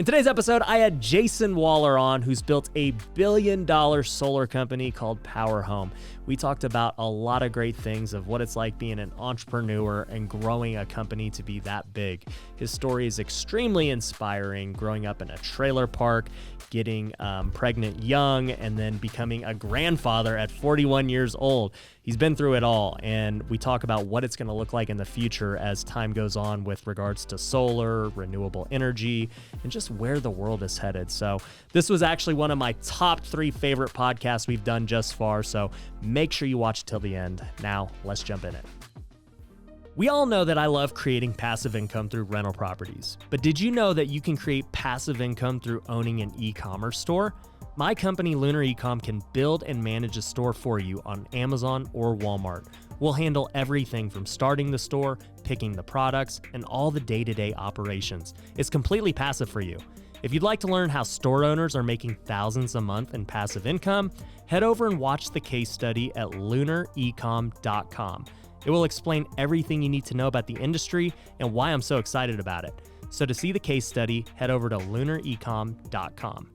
In today's episode, I had Jayson Waller on, who's built a billion-dollar solar company called Power Home. We talked about a lot of great things of what it's like being an entrepreneur and growing a company to be that big. His story is extremely inspiring, growing up in a trailer park, getting pregnant young, and then becoming a grandfather at 41 years old. He's been through it all, and we talk about what it's going to look like in the future as time goes on with regards to solar, renewable energy, and just where the world is headed. So this was actually one of my top 3 favorite podcasts we've done just far, so make sure you watch till the end. Now, let's jump in it. We all know that I love creating passive income through rental properties, but did you know that you can create passive income through owning an e-commerce store? My company, Lunar Ecom, can build and manage a store for you on Amazon or Walmart. We'll handle everything from starting the store, picking the products, and all the day-to-day operations. It's completely passive for you. If you'd like to learn how store owners are making thousands a month in passive income, head over and watch the case study at lunarecom.com. It will explain everything you need to know about the industry and why I'm so excited about it. So to see the case study, head over to lunarecom.com.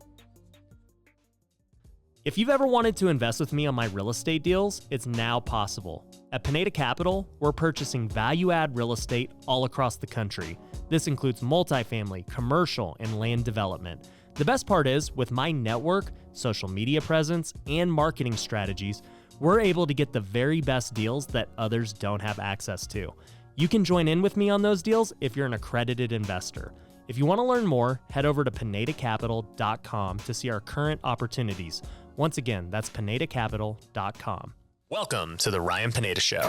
If you've ever wanted to invest with me on my real estate deals, it's now possible. At Pineda Capital, we're purchasing value-add real estate all across the country. This includes multifamily, commercial, and land development. The best part is, with my network, social media presence, and marketing strategies, we're able to get the very best deals that others don't have access to. You can join in with me on those deals if you're an accredited investor. If you want to learn more, head over to pinedacapital.com to see our current opportunities. Once again, that's pinedacapital.com. Welcome to the Ryan Pineda Show,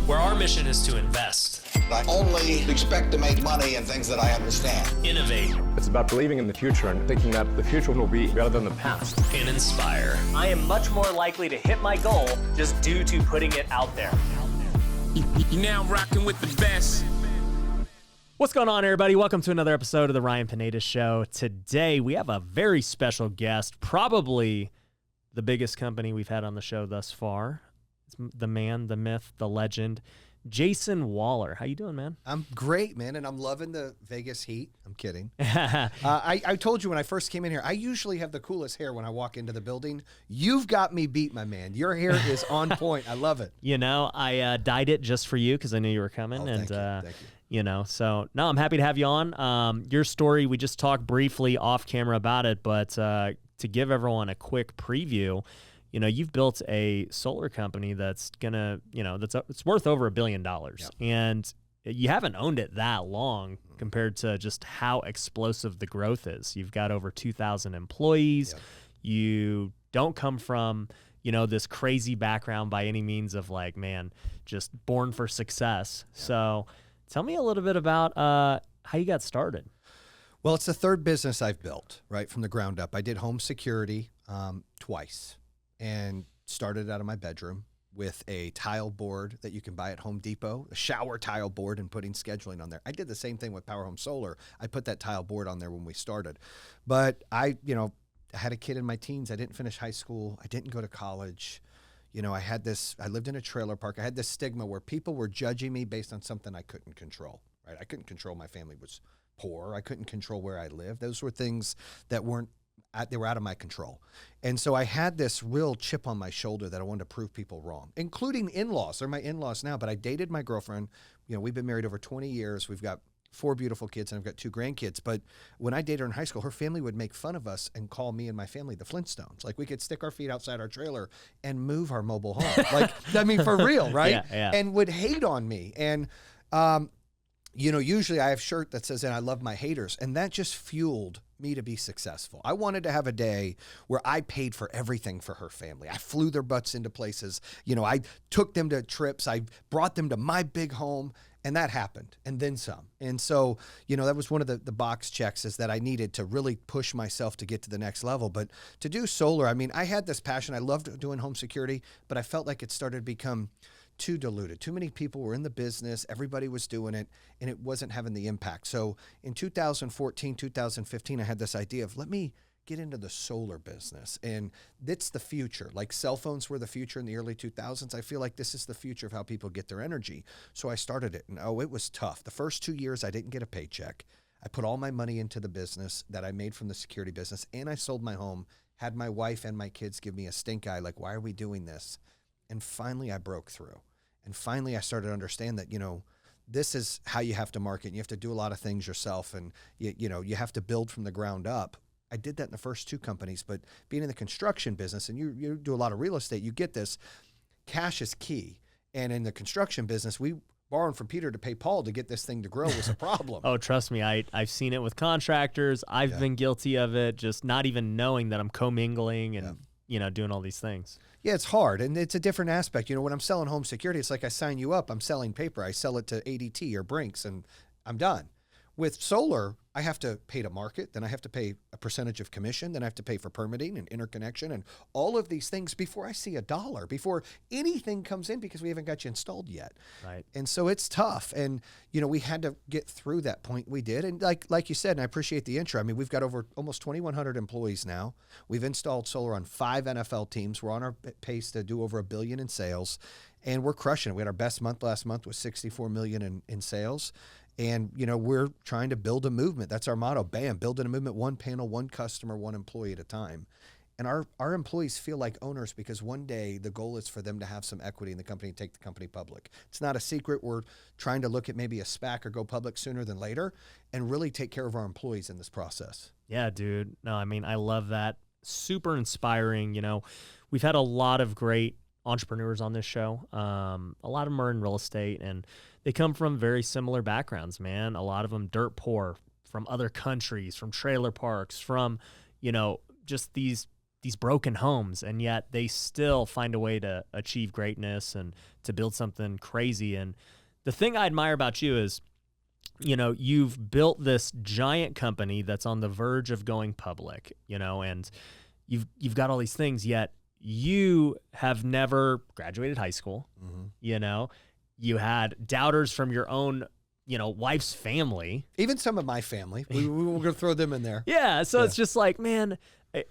where our mission is to invest. I only expect to make money in things that I understand. Innovate. It's about believing in the future and thinking that the future will be better than the past. And inspire. I am much more likely to hit my goal just due to putting it out there. You're now rocking with the best. What's going on, everybody? Welcome to another episode of the Ryan Pineda Show. Today, we have a very special guest, probably the biggest company we've had on the show thus far. It's the man, the myth, the legend, Jayson Waller. How you doing, man? I'm great, man, and I'm loving the Vegas heat. I'm kidding. I told you when I first came in here, I usually have the coolest hair when I walk into the building. You've got me beat, my man. Your hair is on point. I love it. You know, I dyed it just for you because I knew you were coming. Thank you. You know, so no, I'm happy to have you on. Your story, we just talked briefly off camera about it, but to give everyone a quick preview, you know, you've built a solar company that's gonna, you know, it's worth over $1 billion, Yep. and you haven't owned it that long compared to just how explosive the growth is. You've got over 2,000 employees. Yep. You don't come from, you know, this crazy background by any means of like, man, just born for success. Yep. So tell me a little bit about how you got started. Well, it's the third business I've built, right, from the ground up. I did home security twice and started out of my bedroom with a tile board that you can buy at Home Depot, a shower tile board, and putting scheduling on there. I did the same thing with Power Home Solar. I put that tile board on there when we started. But I had a kid in my teens. I didn't finish high school. I didn't go to college. You know, I lived in a trailer park. I had this stigma where people were judging me based on something I couldn't control, right? I couldn't control my family was poor. I couldn't control where I lived. Those were things that they were out of my control. And so I had this real chip on my shoulder that I wanted to prove people wrong, including in-laws. They're my in-laws now, but I dated my girlfriend. You know, we've been married over 20 years. We've got 4 beautiful kids, and I've got 2 grandkids. But when I dated her in high school, her family would make fun of us and call me and my family the Flintstones. Like, we could stick our feet outside our trailer and move our mobile home. Like, I mean, for real, right? Yeah. And would hate on me. And, you know, usually I have a shirt that says, and I love my haters. And that just fueled me to be successful. I wanted to have a day where I paid for everything for her family. I flew their butts into places. You know, I took them to trips. I brought them to my big home. And that happened, and then some. And so, you know, that was one of the box checks, is that I needed to really push myself to get to the next level. But to do solar, I mean, I had this passion. I loved doing home security, but I felt like it started to become too diluted. Too many people were in the business. Everybody was doing it, and it wasn't having the impact. So in 2014, 2015, I had this idea of, let me get into the solar business. And that's the future. Like, cell phones were the future in the early 2000s. I feel like this is the future of how people get their energy. So I started it, and it was tough. The first 2 years, I didn't get a paycheck. I put all my money into the business that I made from the security business, and I sold my home, had my wife and my kids give me a stink eye, like, why are we doing this? And finally I broke through. And finally I started to understand that, this is how you have to market. And you have to do a lot of things yourself, and you have to build from the ground up. I did that in the first 2 companies, but being in the construction business, and you do a lot of real estate, you get this, cash is key. And in the construction business, we borrowing from Peter to pay Paul to get this thing to grow was a problem. Oh, trust me, I've seen it with contractors. I've been guilty of it, just not even knowing that I'm commingling and doing all these things. Yeah, it's hard, and it's a different aspect. When I'm selling home security, it's like I sign you up. I'm selling paper. I sell it to ADT or Brinks, and I'm done. With solar, I have to pay to market, then I have to pay a percentage of commission, then I have to pay for permitting and interconnection and all of these things before I see a dollar, before anything comes in, because we haven't got you installed yet. Right. And so it's tough. And, we had to get through that point. We did. And like you said, and I appreciate the intro. I mean, we've got over almost 2,100 employees now. We've installed solar on 5 NFL teams. We're on our pace to do over $1 billion in sales, and we're crushing it. We had our best month last month with $64 million in sales. And, we're trying to build a movement. That's our motto. Bam, building a movement, one panel, one customer, one employee at a time. And our employees feel like owners, because one day the goal is for them to have some equity in the company and take the company public. It's not a secret. We're trying to look at maybe a SPAC or go public sooner than later and really take care of our employees in this process. Yeah, dude. No, I mean, I love that. Super inspiring. We've had a lot of great entrepreneurs on this show. A lot of them are in real estate, and they come from very similar backgrounds, man. A lot of them dirt poor, from other countries, from trailer parks, from, just these broken homes, and yet they still find a way to achieve greatness and to build something crazy. And the thing I admire about you is, you've built this giant company that's on the verge of going public, and you've got all these things, yet you have never graduated high school. Mm-hmm. You had doubters from your own, wife's family. Even some of my family. We're going to throw them in there. Yeah. So it's just like, man,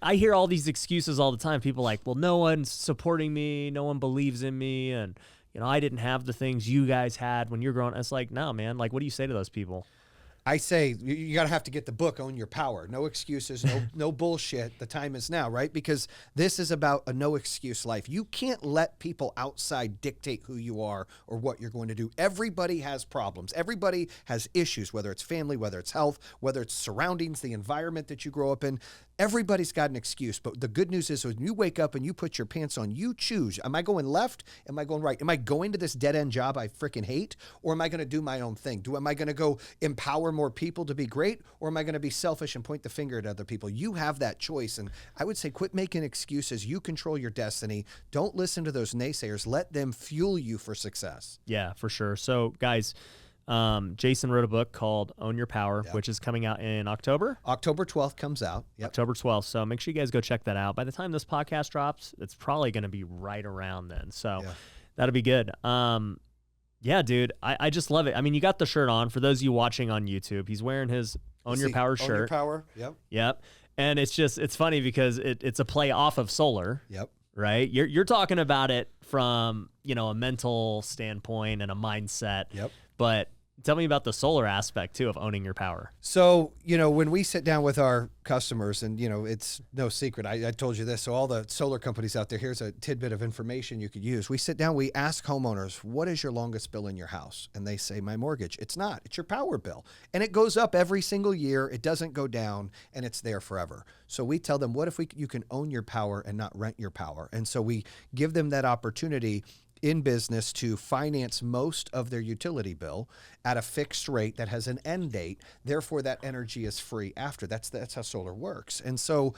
I hear all these excuses all the time. People like, well, no one's supporting me. No one believes in me. And, I didn't have the things you guys had when you're growing. It's like, no, man, like, what do you say to those people? I say you got to have to get the book, Own Your Power. No excuses, no bullshit. The time is now, right? Because this is about a no excuse life. You can't let people outside dictate who you are or what you're going to do. Everybody has problems. Everybody has issues, whether it's family, whether it's health, whether it's surroundings, the environment that you grow up in. Everybody's got an excuse, but the good news is when you wake up and you put your pants on, you choose. Am I going left? Am I going right? Am I going to this dead-end job I freaking hate? Or am I going to do my own thing? Am I going to go empower more people to be great? Or am I going to be selfish and point the finger at other people? You have that choice. And I would say quit making excuses. You control your destiny. Don't listen to those naysayers. Let them fuel you for success. Yeah, for sure. So, guys, Jayson wrote a book called Own Your Power, which is coming out in October. October 12th comes out. Yep. October 12th. So make sure you guys go check that out. By the time this podcast drops, it's probably going to be right around then. So that'll be good. Yeah, dude, I just love it. I mean, you got the shirt on. For those of you watching on YouTube, he's wearing his Own Your Power shirt. Own Your Power. Yep. And it's funny because it's a play off of solar. Yep. Right? You're talking about it from, a mental standpoint and a mindset. Yep. But tell me about the solar aspect, too, of owning your power. So, when we sit down with our customers, and, it's no secret, I told you this, so all the solar companies out there, here's a tidbit of information you could use. We sit down, we ask homeowners, what is your longest bill in your house? And they say, my mortgage. It's not. It's your power bill. And it goes up every single year. It doesn't go down, and it's there forever. So we tell them, what if you can own your power and not rent your power? And so we give them that opportunity in business to finance most of their utility bill at a fixed rate that has an end date. Therefore, that energy is free after. That's how solar works. And so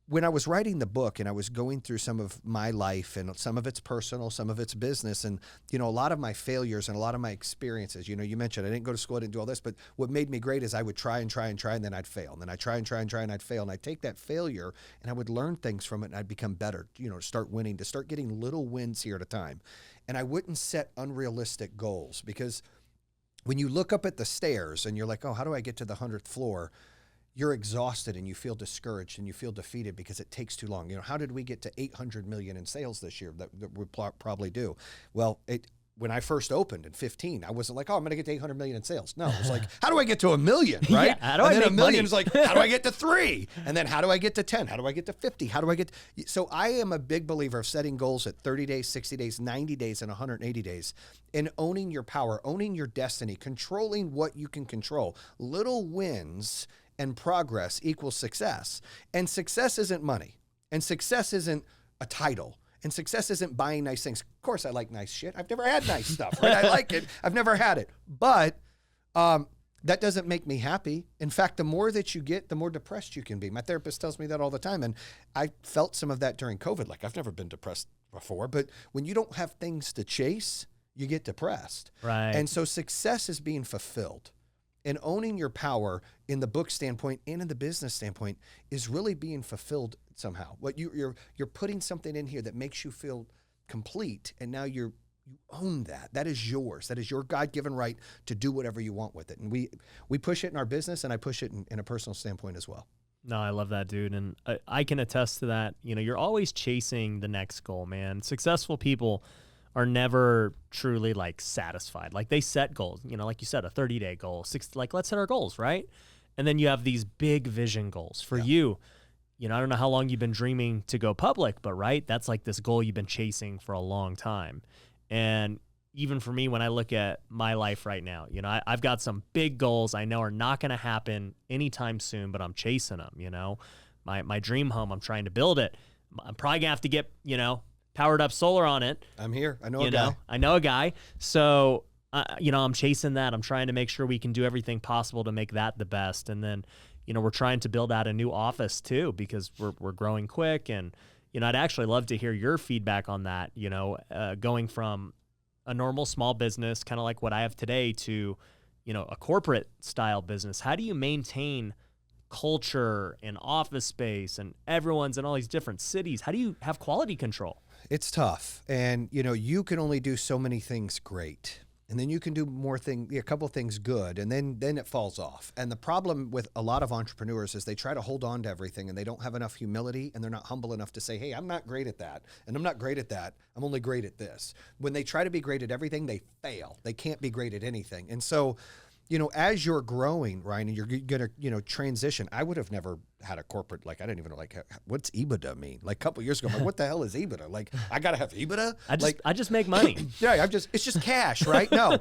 when I was writing the book and I was going through some of my life, and some of it's personal, some of it's business, and, a lot of my failures and a lot of my experiences, you mentioned I didn't go to school, I didn't do all this, but what made me great is I would try and try and try, and then I'd fail. And then I'd try and try and try, and I'd fail. And I'd take that failure and I would learn things from it, and I'd become better, to start winning, to start getting little wins here at a time. And I wouldn't set unrealistic goals, because when you look up at the stairs and you're like, oh, how do I get to the 100th floor? You're exhausted and you feel discouraged and you feel defeated because it takes too long. How did we get to 800 million in sales this year? That we probably do. Well, when I first opened in 15, I wasn't like, oh, I'm going to get to 800 million in sales. No, it was like, how do I get to 1 million, right? Yeah, how do I and then make $1 million money? is like, how do I get to 3? And then how do I get to 10? How do I get to 50? How do I get So I am a big believer of setting goals at 30 days, 60 days, 90 days, and 180 days, and owning your power, owning your destiny, controlling what you can control. Little wins and progress equals success. And success isn't money. And success isn't a title. And success isn't buying nice things. Of course, I like nice shit. I've never had nice stuff, right? I like it. I've never had it. But that doesn't make me happy. In fact, the more that you get, the more depressed you can be. My therapist tells me that all the time. And I felt some of that during COVID. Like, I've never been depressed before. But when you don't have things to chase, you get depressed. Right. And so success is being fulfilled. And owning your power in the book standpoint and in the business standpoint is really being fulfilled somehow. What you're putting something in here that makes you feel complete, and now you own that. That is yours. That is your God-given right to do whatever you want with it. And we push it in our business, and I push it in a personal standpoint as well. No, I love that, dude. And I can attest to that. You know, you're always chasing the next goal, man. Successful people are never truly like satisfied. Like, they set goals, you know, like you said, a 30-day goal, like, let's hit our goals, right? And then you have these big vision goals for you. You know, I don't know how long you've been dreaming to go public, but right, that's like this goal you've been chasing for a long time. And even for me, when I look at my life right now, you know, I've got some big goals I know are not going to happen anytime soon, but I'm chasing them. You know, my dream home, I'm trying to build it. I'm probably gonna have to get, you know, powered up solar on it. I'm here. I know a guy. I know a guy. So, you know, I'm chasing that. I'm trying to make sure we can do everything possible to make that the best. And then, you know, we're trying to build out a new office too, because we're growing quick. And, you know, I'd actually love to hear your feedback on that, you know, going from a normal small business, kind of like what I have today, to, you know, a corporate style business. How do you maintain culture and office space, and everyone's in all these different cities? How do you have quality control? It's tough. And, you know, you can only do so many things great. And then you can do a couple things good, and then it falls off. And the problem with a lot of entrepreneurs is they try to hold on to everything, and they don't have enough humility, and they're not humble enough to say, hey, I'm not great at that, and I'm not great at that. I'm only great at this. When they try to be great at everything, they fail. They can't be great at anything. And so, you know, as you're growing, Ryan, and you're going to, you know, transition, I would have never had a corporate, like, I didn't even know, like, what's EBITDA mean? Like, a couple of years ago, I'm like, what the hell is EBITDA? Like, I got to have EBITDA? I just make money. Yeah, it's just cash, right? No.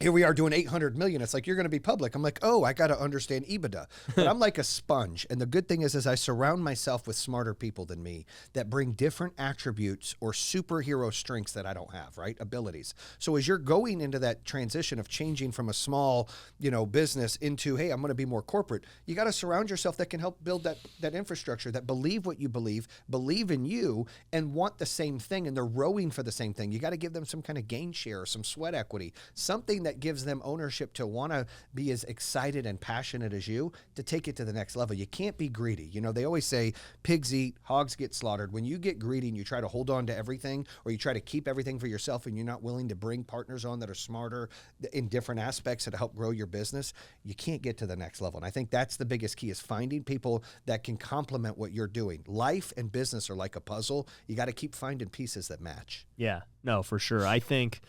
Here we are doing 800 million. It's like, you're going to be public. I'm like, oh, I got to understand EBITDA. But I'm like a sponge. And the good thing is I surround myself with smarter people than me that bring different attributes or superhero strengths that I don't have, right? Abilities. So as you're going into that transition of changing from a small, you know, business into, hey, I'm going to be more corporate, you got to surround yourself that can help build that infrastructure, that believe what you believe in you, and want the same thing, and they're rowing for the same thing. You got to give them some kind of gain share, some sweat equity, something that gives them ownership to want to be as excited and passionate as you to take it to the next level. You can't be greedy. You know, they always say pigs eat, hogs get slaughtered. When you get greedy and you try to hold on to everything, or you try to keep everything for yourself, and you're not willing to bring partners on that are smarter in different aspects that help grow your business, you can't get to the next level. And I think that's the biggest key, is finding people that can complement what you're doing. Life and business are like a puzzle. You got to keep finding pieces that match. Yeah, no, for sure. I think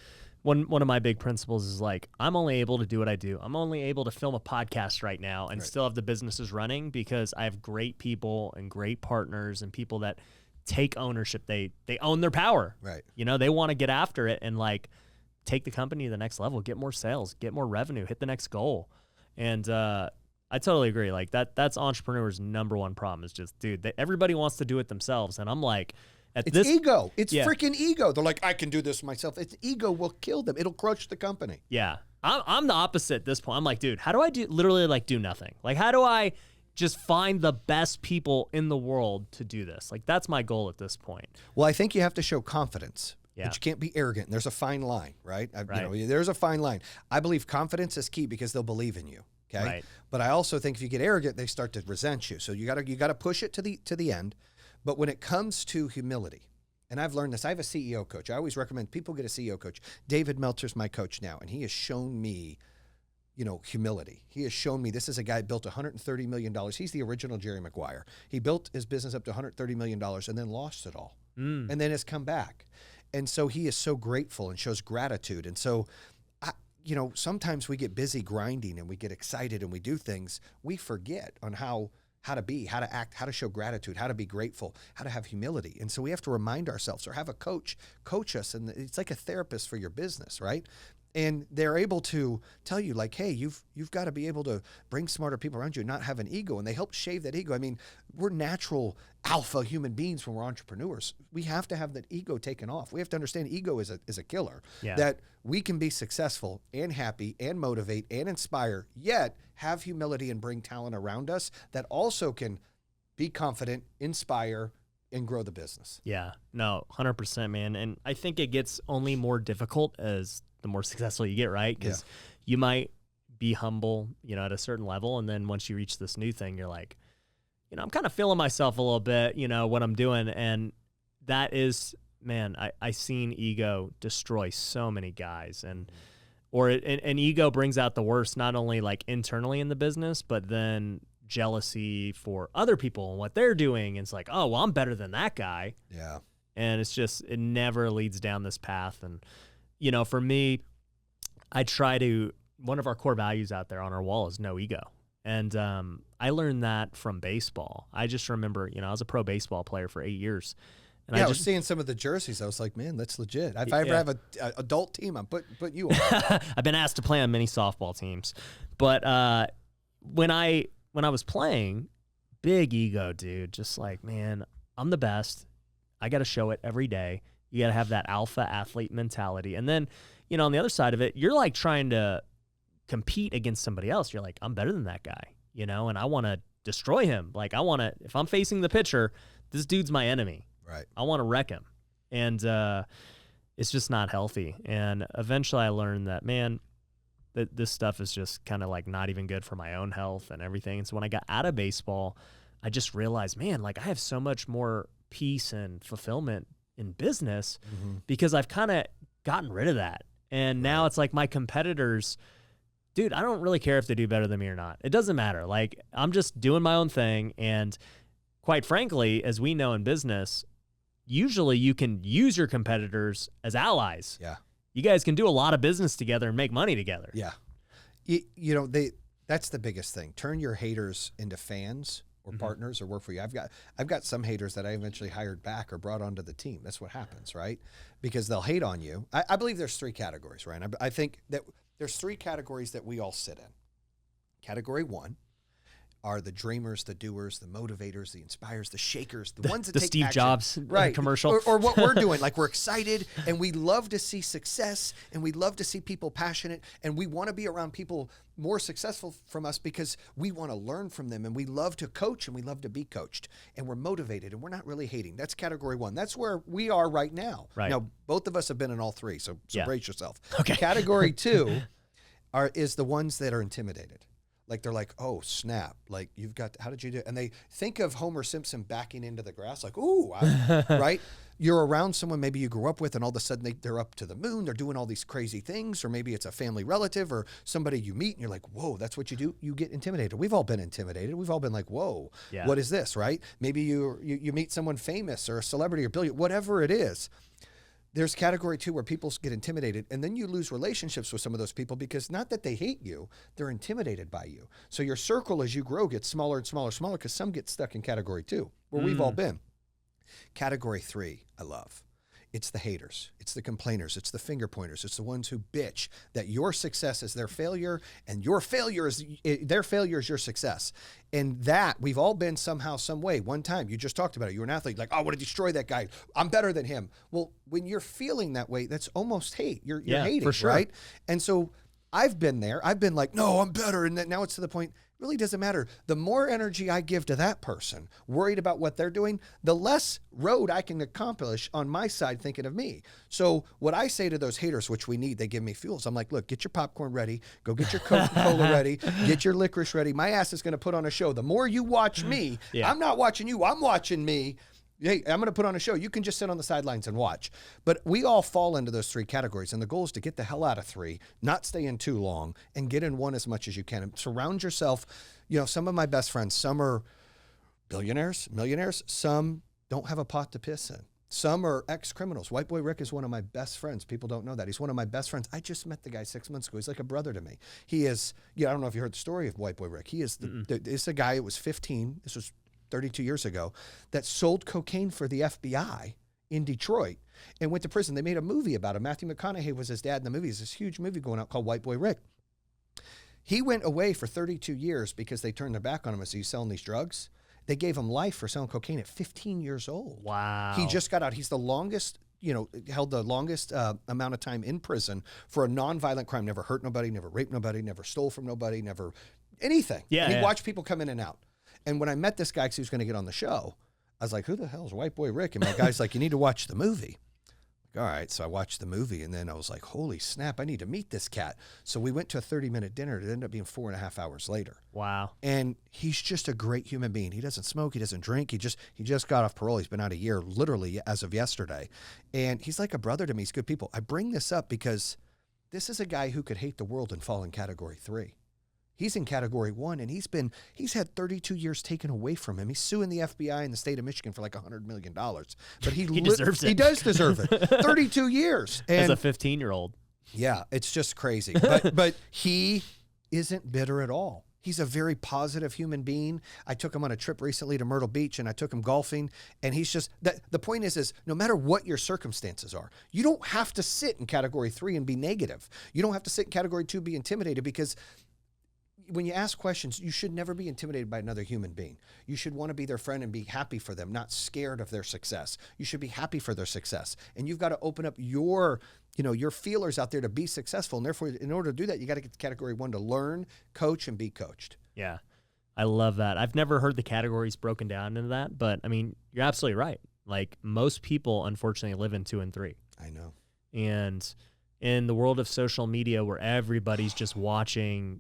one of my big principles is, like, I'm only able to do what I do. I'm only able to film a podcast right now and still have the businesses running because I have great people and great partners and people that take ownership. They own their power. Right. You know, they want to get after it and, like, take the company to the next level, get more sales, get more revenue, hit the next goal. And I totally agree. Like, that's entrepreneurs' number one problem, is just, dude, everybody wants to do it themselves. And I'm like, it's ego. It's freaking ego. They're like, I can do this myself. It's ego will kill them. It'll crush the company. Yeah. I'm the opposite at this point. I'm like, dude, how do I do nothing? Like, how do I just find the best people in the world to do this? Like, that's my goal at this point. Well, I think you have to show confidence. Yeah. But you can't be arrogant. There's a fine line, right? Right. You know, there's a fine line. I believe confidence is key because they'll believe in you. Okay. Right. But I also think if you get arrogant, they start to resent you. So you gotta push it to the end. But when it comes to humility, and I've learned this, I have a CEO coach. I always recommend people get a CEO coach. David Meltzer's my coach now, and he has shown me, you know, humility. He has shown me, this is a guy who built $130 million. He's the original Jerry Maguire. He built his business up to $130 million and then lost it all. And then has come back. And so he is so grateful and shows gratitude. And so, sometimes we get busy grinding and we get excited and we do things. We forget on how to be, how to act, how to show gratitude, how to be grateful, how to have humility. And so we have to remind ourselves or have a coach us. And it's like a therapist for your business, right? And they're able to tell you like, hey, you've got to be able to bring smarter people around you and not have an ego. And they help shave that ego. I mean, we're natural alpha human beings when we're entrepreneurs. We have to have that ego taken off. We have to understand ego is a killer. Yeah. That we can be successful and happy and motivate and inspire, yet have humility and bring talent around us that also can be confident, inspire, and grow the business. Yeah, no, 100%, man. And I think it gets only more difficult as the more successful you get, right? Because you might be humble, at a certain level. And then once you reach this new thing, you're like, I'm kind of feeling myself a little bit, what I'm doing. And that is, man, I seen ego destroy so many guys. And ego brings out the worst, not only like internally in the business, but then jealousy for other people and what they're doing. And it's like, oh, well, I'm better than that guy. Yeah. And it's just, it never leads down this path. And, for me, one of our core values out there on our wall is no ego. And I learned that from baseball. I just remember, I was a pro baseball player for 8 years. And I was seeing some of the jerseys. I was like, man, that's legit. If I ever have an adult team, I'm putting you on. I've been asked to play on many softball teams. But when I was playing, big ego, dude, just like, man, I'm the best. I got to show it every day. You got to have that alpha athlete mentality. And then, on the other side of it, you're like trying to compete against somebody else. You're like, I'm better than that guy, and I want to destroy him. Like, if I'm facing the pitcher, this dude's my enemy. Right. I want to wreck him. And it's just not healthy. And eventually I learned that, man, that this stuff is just kind of like not even good for my own health and everything. And so when I got out of baseball, I just realized, man, like I have so much more peace and fulfillment in business because I've kind of gotten rid of that. And now it's like my competitors, dude, I don't really care if they do better than me or not. It doesn't matter. Like, I'm just doing my own thing. And quite frankly, as we know in business, usually you can use your competitors as allies. Yeah. You guys can do a lot of business together and make money together. Yeah. That's the biggest thing. Turn your haters into fans or partners or work for you. I've got some haters that I eventually hired back or brought onto the team. That's what happens, right? Because they'll hate on you. I believe there's three categories, right? I think that there's three categories that we all sit in. Category one are the dreamers, the doers, the motivators, the inspirers, the shakers, the ones that the take Steve action. Jobs commercial. Or what we're doing. Like, we're excited and we love to see success and we love to see people passionate and we want to be around people more successful from us because we want to learn from them and we love to coach and we love to be coached and we're motivated and we're not really hating. That's category one. That's where we are right now. Right. Now, both of us have been in all three, so brace yourself. Okay. Category two is the ones that are intimidated. Like, they're like, oh, snap. Like, how did you do it? And they think of Homer Simpson backing into the grass, like, ooh, right? You're around someone maybe you grew up with, and all of a sudden they're up to the moon. They're doing all these crazy things, or maybe it's a family relative or somebody you meet, and you're like, whoa, that's what you do? You get intimidated. We've all been intimidated. We've all been like, whoa, what is this, right? Maybe you meet someone famous or a celebrity or billionaire, whatever it is. There's category two where people get intimidated, and then you lose relationships with some of those people because not that they hate you, they're intimidated by you. So your circle as you grow gets smaller and smaller and smaller because some get stuck in category two, where we've all been. Category three, I love. It's the haters. It's the complainers. It's the finger pointers. It's the ones who bitch that your success is their failure and your failure is their failure is your success. And that we've all been somehow, some way. One time you just talked about it. You were an athlete, like, oh, I want to destroy that guy. I'm better than him. Well, when you're feeling that way, that's almost hate. You're hating, for sure. Right? And so I've been there. I've been like, no, I'm better. And now it's to the point, really doesn't matter. The more energy I give to that person, worried about what they're doing, the less road I can accomplish on my side thinking of me. So what I say to those haters, which we need, they give me fuels. I'm like, look, get your popcorn ready. Go get your Coca-Cola ready. Get your licorice ready. My ass is going to put on a show. The more you watch me, I'm not watching you. I'm watching me. Hey, I'm going to put on a show. You can just sit on the sidelines and watch. But we all fall into those three categories. And the goal is to get the hell out of three, not stay in too long, and get in one as much as you can. And surround yourself. Some of my best friends, some are billionaires, millionaires. Some don't have a pot to piss in. Some are ex-criminals. White Boy Rick is one of my best friends. People don't know that. He's one of my best friends. I just met the guy 6 months ago. He's like a brother to me. He is, I don't know if you heard the story of White Boy Rick. He is it's a guy who was 15. This was 32 years ago, that sold cocaine for the FBI in Detroit and went to prison. They made a movie about him. Matthew McConaughey was his dad in the movie. There's this huge movie going out called White Boy Rick. He went away for 32 years because they turned their back on him as he's selling these drugs. They gave him life for selling cocaine at 15 years old. Wow. He just got out. He's the longest, held the longest amount of time in prison for a nonviolent crime. Never hurt nobody, never raped nobody, never stole from nobody, never anything. Yeah. And he watched people come in and out. And when I met this guy, because he was going to get on the show, I was like, who the hell is White Boy Rick? And my guy's like, you need to watch the movie. All right, so I watched the movie, and then I was like, holy snap, I need to meet this cat. So we went to a 30-minute dinner. It ended up being 4.5 hours later. Wow. And he's just a great human being. He doesn't smoke. He doesn't drink. He just got off parole. He's been out a year, literally, as of yesterday. And he's like a brother to me. He's good people. I bring this up because this is a guy who could hate the world and fall in Category 3. He's in Category 1, and he's had 32 years taken away from him. He's suing the FBI in the state of Michigan for like $100 million. But he deserves it. He does deserve it. 32 years. And as a 15-year-old. yeah, it's just crazy. But he isn't bitter at all. He's a very positive human being. I took him on a trip recently to Myrtle Beach, and I took him golfing. And he's just the point is no matter what your circumstances are, you don't have to sit in Category 3 and be negative. You don't have to sit in Category 2 and be intimidated, because when you ask questions, you should never be intimidated by another human being. You should want to be their friend and be happy for them, not scared of their success. You should be happy for their success. And you've got to open up your feelers out there to be successful. And therefore, in order to do that, you got to get to Category 1 to learn, coach, and be coached. Yeah. I love that. I've never heard the categories broken down into that, but I mean, you're absolutely right. Like, most people, unfortunately, live in 2 and 3. I know. And in the world of social media, where everybody's just watching,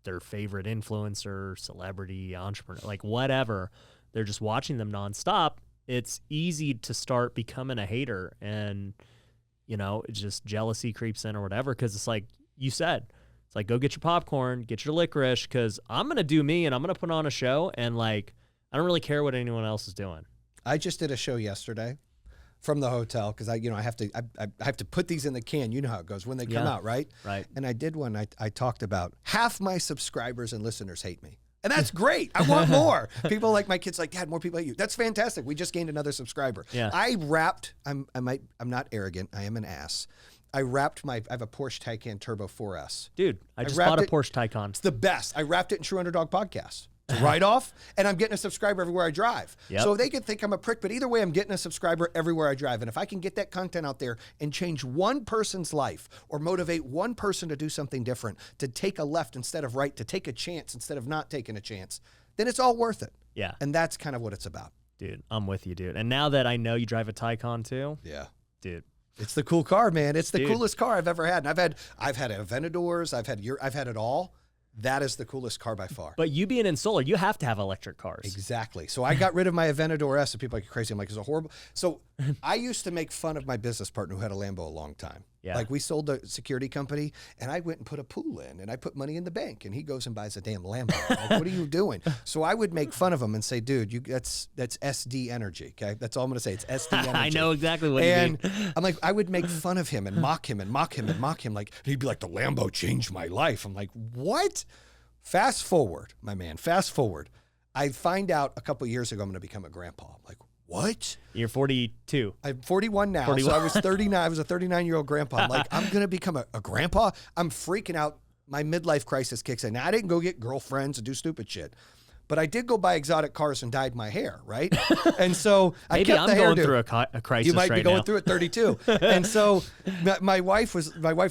their favorite influencer, celebrity, entrepreneur, like whatever, they're just watching them nonstop. It's easy to start becoming a hater, and, just jealousy creeps in or whatever. Cause it's like you said, it's like, go get your popcorn, get your licorice. Cause I'm going to do me, and I'm going to put on a show. And like, I don't really care what anyone else is doing. I just did a show yesterday from the hotel, because I have to put these in the can. You know how it goes when they come out, right? Right. And I did one. I talked about half my subscribers and listeners hate me, and that's great. I want more. People like my kids, like, Dad, more people hate you. That's fantastic. We just gained another subscriber. Yeah. I wrapped. I'm not arrogant. I am an ass. I wrapped I have a Porsche Taycan Turbo 4S. Dude, I just bought a Porsche Taycan. It's the best. I wrapped it in True Underdog Podcast. It's a write-off, and I'm getting a subscriber everywhere I drive. Yep. So they could think I'm a prick, but either way, I'm getting a subscriber everywhere I drive. And if I can get that content out there and change one person's life, or motivate one person to do something different, to take a left instead of right, to take a chance instead of not taking a chance, then it's all worth it. Yeah. And that's kind of what it's about. Dude, I'm with you, dude. And now that I know you drive a Taycan too, Yeah. dude, It's the cool car, man. It's the Dude. coolest car I've ever had. And I've had Aventadors. I've had it all. That is the coolest car by far. but you being in solar, you have to have electric cars. Exactly. So I got rid of my Aventador S, and people are like, crazy. I'm like, it's a horrible. So I used to make fun of my business partner who had a Lambo a long time. Yeah. Like, we sold a security company, and I went and put a pool in, and I put money in the bank, and he goes and buys a damn Lambo. I'm like, what are you doing? So I would make fun of him and say, dude, that's SD energy. Okay. That's all I'm going to say. It's SD energy. I know exactly what you mean. I'm like, I would make fun of him and mock him and mock him and mock him. Like, he'd be like, the Lambo changed my life. I'm like, what? Fast forward, my man, fast forward. I find out a couple of years ago I'm going to become a grandpa. I'm like, what? You're 42. I'm 41 now. 41. So I was 39. I was a 39-year-old grandpa. I'm like, I'm going to become a grandpa? I'm freaking out. My midlife crisis kicks in. Now, I didn't go get girlfriends and do stupid shit, but I did go buy exotic cars and dyed my hair, right? And so I Maybe kept I'm the going hairdo. through a crisis You might right be going now. through it 32. And so my wife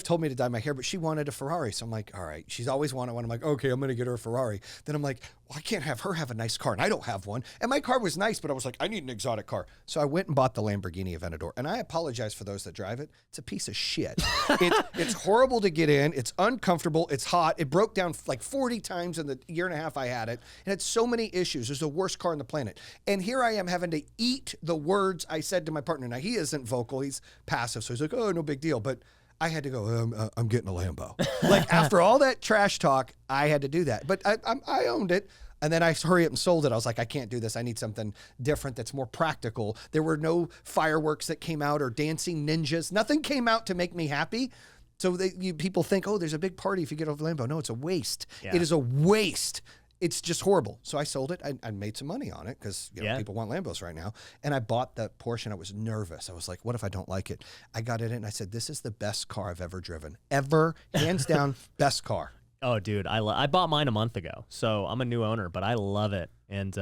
told me to dye my hair, but she wanted a Ferrari. So I'm like, all right, she's always wanted one. I'm like, okay, I'm going to get her a Ferrari. Then I'm like, well, I can't have her have a nice car, and I don't have one. And my car was nice, but I was like, I need an exotic car. So I went and bought the Lamborghini Aventador. And I apologize for those that drive it. It's a piece of shit. It's horrible to get in. It's uncomfortable. It's hot. It broke down like 40 times in the year and a half I had it. And had so many issues. It was the worst car on the planet. And here I am having to eat the words I said to my partner. Now, he isn't vocal. He's passive. So he's like, oh, no big deal. But I had to go, I'm getting a Lambo. Like, after all that trash talk, I had to do that. But I owned it. And then I hurry up and sold it. I was like, I can't do this. I need something different that's more practical. There were no fireworks that came out or dancing ninjas. Nothing came out to make me happy. So people think, oh, there's a big party if you get a Lambo. No, it's a waste. Yeah. It is a waste. It's just horrible. So I sold it. I made some money on it because people want Lambos right now. And I bought the Porsche and I was nervous. I was like, what if I don't like it? I got in it and I said, this is the best car I've ever driven. Ever. Hands down, best car. Oh, dude, I bought mine a month ago, so I'm a new owner, but I love it. And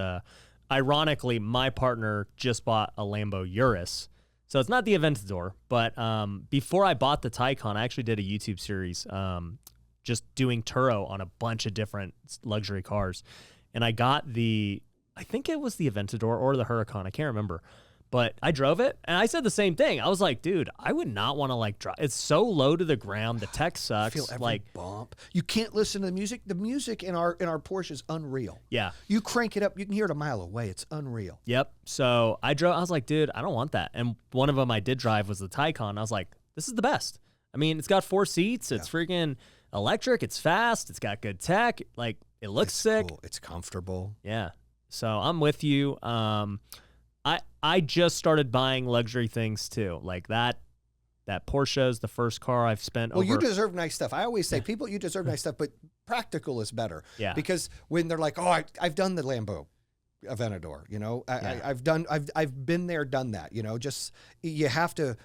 ironically, my partner just bought a Lambo Urus. So it's not the Aventador, but before I bought the Taycan, I actually did a YouTube series just doing Turo on a bunch of different luxury cars. And I got I think it was the Aventador or the Huracan, I can't remember. But I drove it, and I said the same thing. I was like, dude, I would not want to drive. It's so low to the ground. The tech sucks. I feel every bump. You can't listen to the music. The music in our Porsche is unreal. Yeah. You crank it up, you can hear it a mile away. It's unreal. Yep. So I was like, dude, I don't want that. And one of them I did drive was the Taycan. I was like, this is the best. I mean, it's got 4 seats. It's freaking electric. It's fast. It's got good tech. Like, it looks sick. Cool. It's comfortable. Yeah. So I'm with you. I just started buying luxury things too. Like that Porsche is the first car I've spent you deserve nice stuff. I always say, people, you deserve nice stuff, but practical is better. Yeah. Because when they're like, oh, I've done the Lambo Aventador, I've been there, done that, just, you have to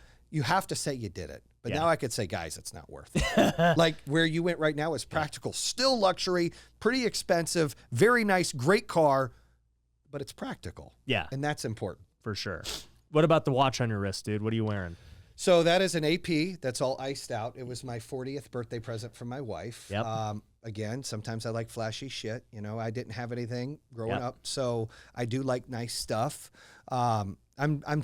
say you did it. But now I could say, guys, it's not worth it. Like where you went right now is practical, still luxury, pretty expensive, very nice, great car, but it's practical. Yeah. And that's important. For sure. What about the watch on your wrist, dude? What are you wearing? So that is an AP that's all iced out. It was my 40th birthday present from my wife. Yep. Again, sometimes I like flashy shit. I didn't have anything growing up, so I do like nice stuff. I'm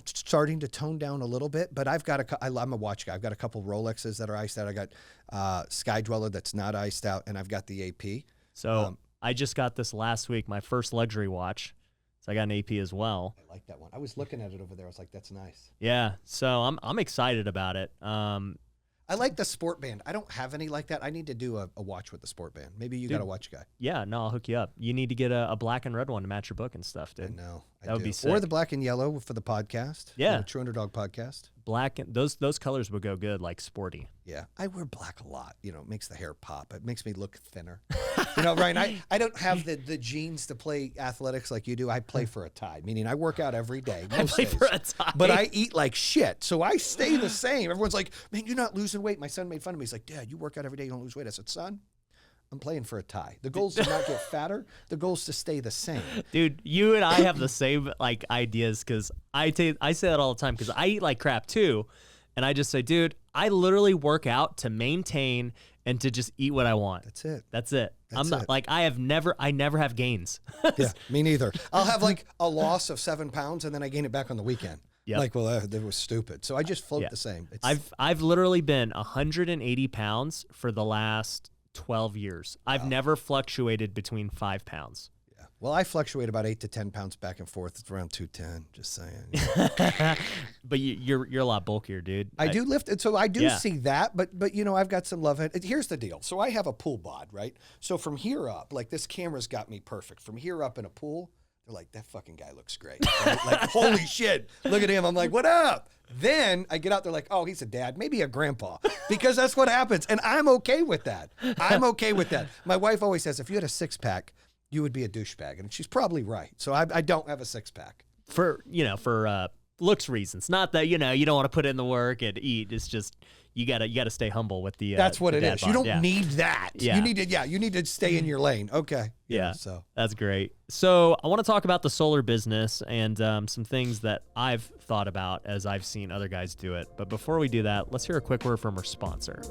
starting to tone down a little bit, but I'm a watch guy. I've got a couple Rolexes that are iced out. I got Sky Dweller that's not iced out, and I've got the AP. So I just got this last week, my first luxury watch. So I got an AP as well. I like that one. I was looking at it over there. I was like, that's nice. Yeah. So I'm excited about it. I like the sport band. I don't have any like that. I need to do a watch with the sport band. Maybe you got a watch guy. Yeah, no, I'll hook you up. You need to get a black and red one to match your book and stuff, dude. I know. That would be sick. Or the black and yellow for the podcast. Yeah. The True Underdog podcast. Black and those colors would go good, like sporty. Yeah. I wear black a lot. It makes the hair pop. It makes me look thinner. Ryan, I don't have the genes to play athletics like you do. I play for a tie, meaning I work out every day. I play for a tie. But I eat like shit. So I stay the same. Everyone's like, man, you're not losing weight. My son made fun of me. He's like, Dad, you work out every day. You don't lose weight. I said, son, I'm playing for a tie. The goal is to not get fatter. The goal is to stay the same. Dude, you and I have the same ideas because I say that all the time because I eat like crap too. And I just say, dude, I literally work out to maintain and to just eat what I want. That's it. That's it. That's I'm not it. like I never have gains. Yeah, me neither. I'll have like a loss of 7 pounds and then I gain it back on the weekend. Yep. Like, well, that was stupid. So I just float the same. I've literally been 180 pounds for the last 12 years. I've never fluctuated between 5 pounds. Yeah. Well, I fluctuate about 8 to 10 pounds back and forth. It's around 210. Just saying. But you're a lot bulkier, dude. I do lift it, so I do see that. But I've got some love. Here's the deal. So I have a pool bod, right? So from here up, like this camera's got me perfect. From here up in a pool, they're like, that fucking guy looks great. Right? Like, holy shit, look at him. I'm like, what up? Then I get out there like, oh, he's a dad, maybe a grandpa, because that's what happens. And I'm okay with that. I'm okay with that. My wife always says, if you had a 6-pack, you would be a douchebag. And she's probably right. So I don't have a 6-pack. For looks reasons. Not that, you don't want to put in the work and eat. It's just you gotta stay humble with the that's what the it is. bod. You don't need that. Yeah. You need to stay in your lane. Okay. Yeah. So that's great. So I want to talk about the solar business and some things that I've thought about as I've seen other guys do it. But before we do that, let's hear a quick word from our sponsor.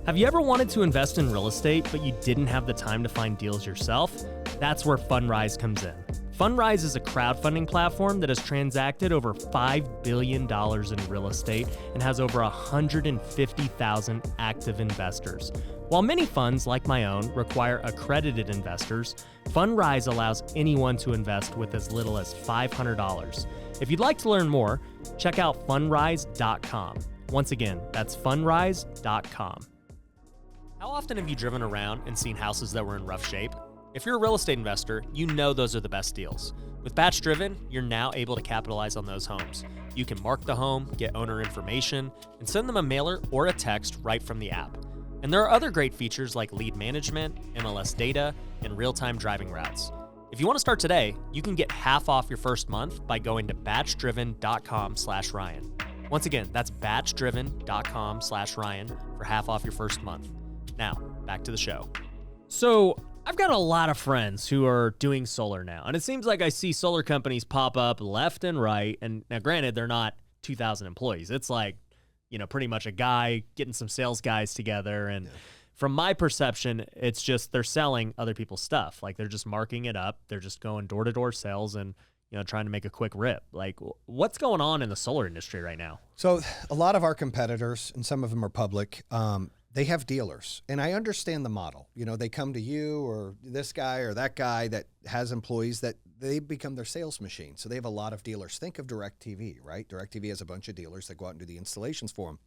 Have you ever wanted to invest in real estate, but you didn't have the time to find deals yourself? That's where Fundrise comes in. Fundrise is a crowdfunding platform that has transacted over $5 billion in real estate and has over 150,000 active investors. While many funds, like my own, require accredited investors, Fundrise allows anyone to invest with as little as $500. If you'd like to learn more, check out fundrise.com. Once again, that's fundrise.com. How often have you driven around and seen houses that were in rough shape? If you're a real estate investor, you know those are the best deals. With Batch Driven, you're now able to capitalize on those homes. You can mark the home, get owner information, and send them a mailer or a text right from the app. And there are other great features like lead management, MLS data, and real-time driving routes. If you want to start today, you can get half off your first month by going to batchdriven.com/Ryan. Once again, that's batchdriven.com/Ryan for half off your first month. Now, back to the show. So, I've got a lot of friends who are doing solar now, and it seems like I see solar companies pop up left and right. And now, granted, they're not 2,000 employees. It's like, pretty much a guy getting some sales guys together. And from my perception, it's just they're selling other people's stuff. Like, they're just marking it up. They're just going door-to-door sales and, trying to make a quick rip. Like, what's going on in the solar industry right now? So a lot of our competitors, and some of them are public, they have dealers, and I understand the model. They come to you or this guy or that guy that has employees that they become their sales machine. So they have a lot of dealers. Think of DirecTV, right? DirecTV has a bunch of dealers that go out and do the installations for them.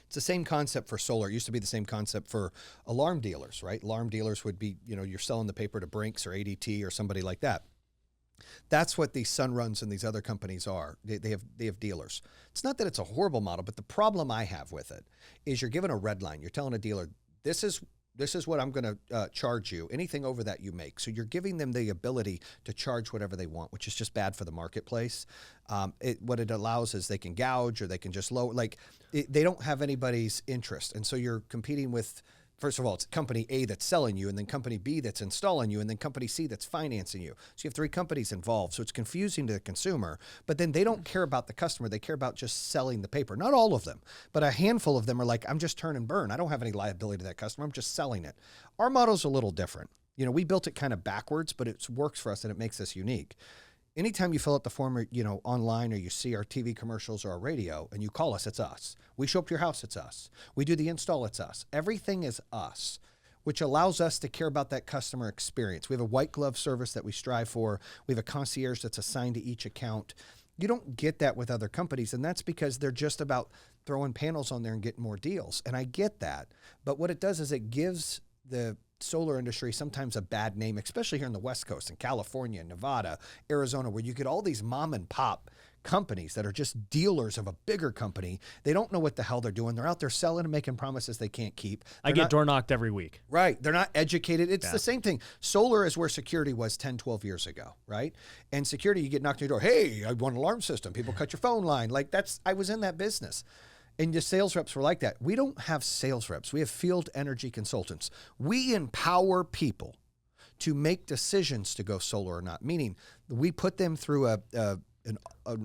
It's the same concept for solar. It used to be the same concept for alarm dealers, right? Alarm dealers would be, you're selling the paper to Brinks or ADT or somebody like that. That's what these Sunruns and these other companies are. They have dealers. It's not that it's a horrible model, but the problem I have with it is you're given a red line. You're telling a dealer, this is what I'm going to charge you. Anything over that you make. So you're giving them the ability to charge whatever they want, which is just bad for the marketplace. What it allows is they can gouge or they can just lower. They don't have anybody's interest. And so you're competing with, first of all, it's company A that's selling you, and then company B that's installing you, and then company C that's financing you. So you have three companies involved. So it's confusing to the consumer, but then they don't care about the customer. They care about just selling the paper. Not all of them, but a handful of them are like, I'm just turn and burn. I don't have any liability to that customer. I'm just selling it. Our model's a little different. We built it kind of backwards, but it works for us and it makes us unique. Anytime you fill out the form, online, or you see our TV commercials or our radio and you call us, it's us. We show up to your house, it's us. We do the install, it's us. Everything is us, which allows us to care about that customer experience. We have a white glove service that we strive for. We have a concierge that's assigned to each account. You don't get that with other companies, and that's because they're just about throwing panels on there and getting more deals. And I get that. But what it does is it gives the solar industry sometimes a bad name, especially here in the West Coast, in California, Nevada, Arizona, where you get all these mom and pop companies that are just dealers of a bigger company. They don't know what the hell they're doing. They're out there selling and making promises they can't keep. I get door knocked every week. Right. They're not educated. It's the same thing. Solar is where security was 10, 12 years ago, right? And security, you get knocked on your door. Hey, I want an alarm system. People cut your phone line. I was in that business. And the sales reps were like that. We don't have sales reps. We have field energy consultants. We empower people to make decisions to go solar or not, meaning we put them through an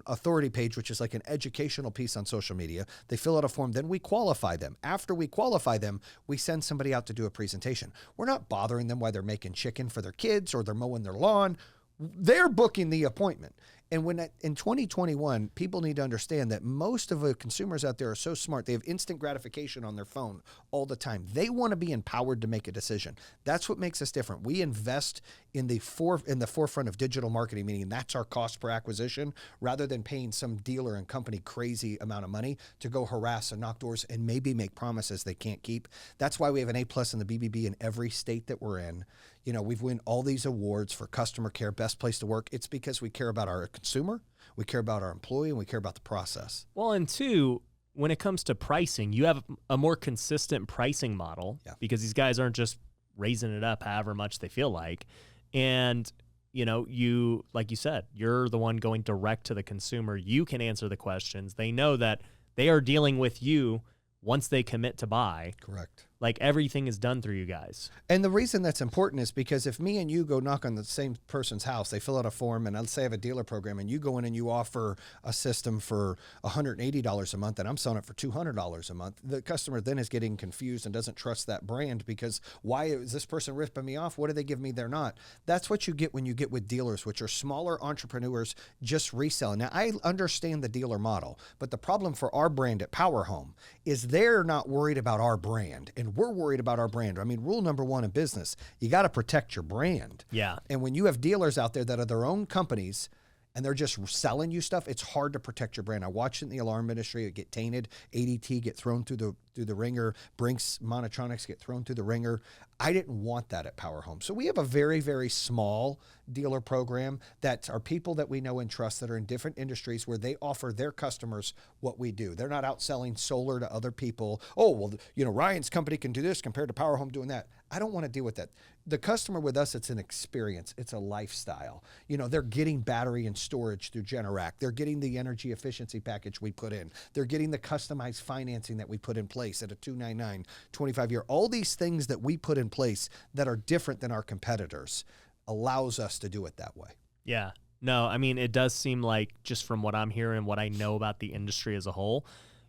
authority page, which is like an educational piece on social media. They fill out a form, then we qualify them. After we qualify them, we send somebody out to do a presentation. We're not bothering them while they're making chicken for their kids or they're mowing their lawn. They're booking the appointment. And in 2021, people need to understand that most of the consumers out there are so smart. They have instant gratification on their phone all the time. They want to be empowered to make a decision. That's what makes us different. We invest in the forefront of digital marketing, meaning that's our cost per acquisition, rather than paying some dealer and company crazy amount of money to go harass and knock doors and maybe make promises they can't keep. That's why we have an A+ in the BBB in every state that we're in. We've won all these awards for customer care, best place to work. It's because we care about our consumer, we care about our employee, and we care about the process. Well, and two, when it comes to pricing, you have a more consistent pricing model because these guys aren't just raising it up however much they feel like. And, you, like you said, you're the one going direct to the consumer. You can answer the questions. They know that they are dealing with you once they commit to buy. Correct. Like everything is done through you guys. And the reason that's important is because if me and you go knock on the same person's house, they fill out a form, and let's say I have a dealer program, and you go in and you offer a system for $180 a month, and I'm selling it for $200 a month, the customer then is getting confused and doesn't trust that brand because why is this person ripping me off? What do they give me? They're not. That's what you get when you get with dealers, which are smaller entrepreneurs just reselling. Now, I understand the dealer model, but the problem for our brand at Power Home is they're not worried about our brand, and we're worried about our brand. I mean, rule number one in business, you got to protect your brand. Yeah. And when you have dealers out there that are their own companies and they're just selling you stuff, it's hard to protect your brand. I watched it in the alarm industry. It get tainted. ADT get thrown through the ringer. Brinks Monotronics get thrown through the ringer. I didn't want that at Power Home. So we have a very, very small dealer program that are people that we know and trust that are in different industries where they offer their customers what we do. They're not out selling solar to other people. Oh, well, Ryan's company can do this compared to Power Home doing that. I don't want to deal with that. The customer with us, it's an experience. It's a lifestyle. They're getting battery and storage through Generac. They're getting the energy efficiency package we put in. They're getting the customized financing that we put in place at a 299, 25-year. All these things that we put in place that are different than our competitors allows us to do it that way. Yeah. No, I mean, it does seem like, just from what I'm hearing, what I know about the industry as a whole,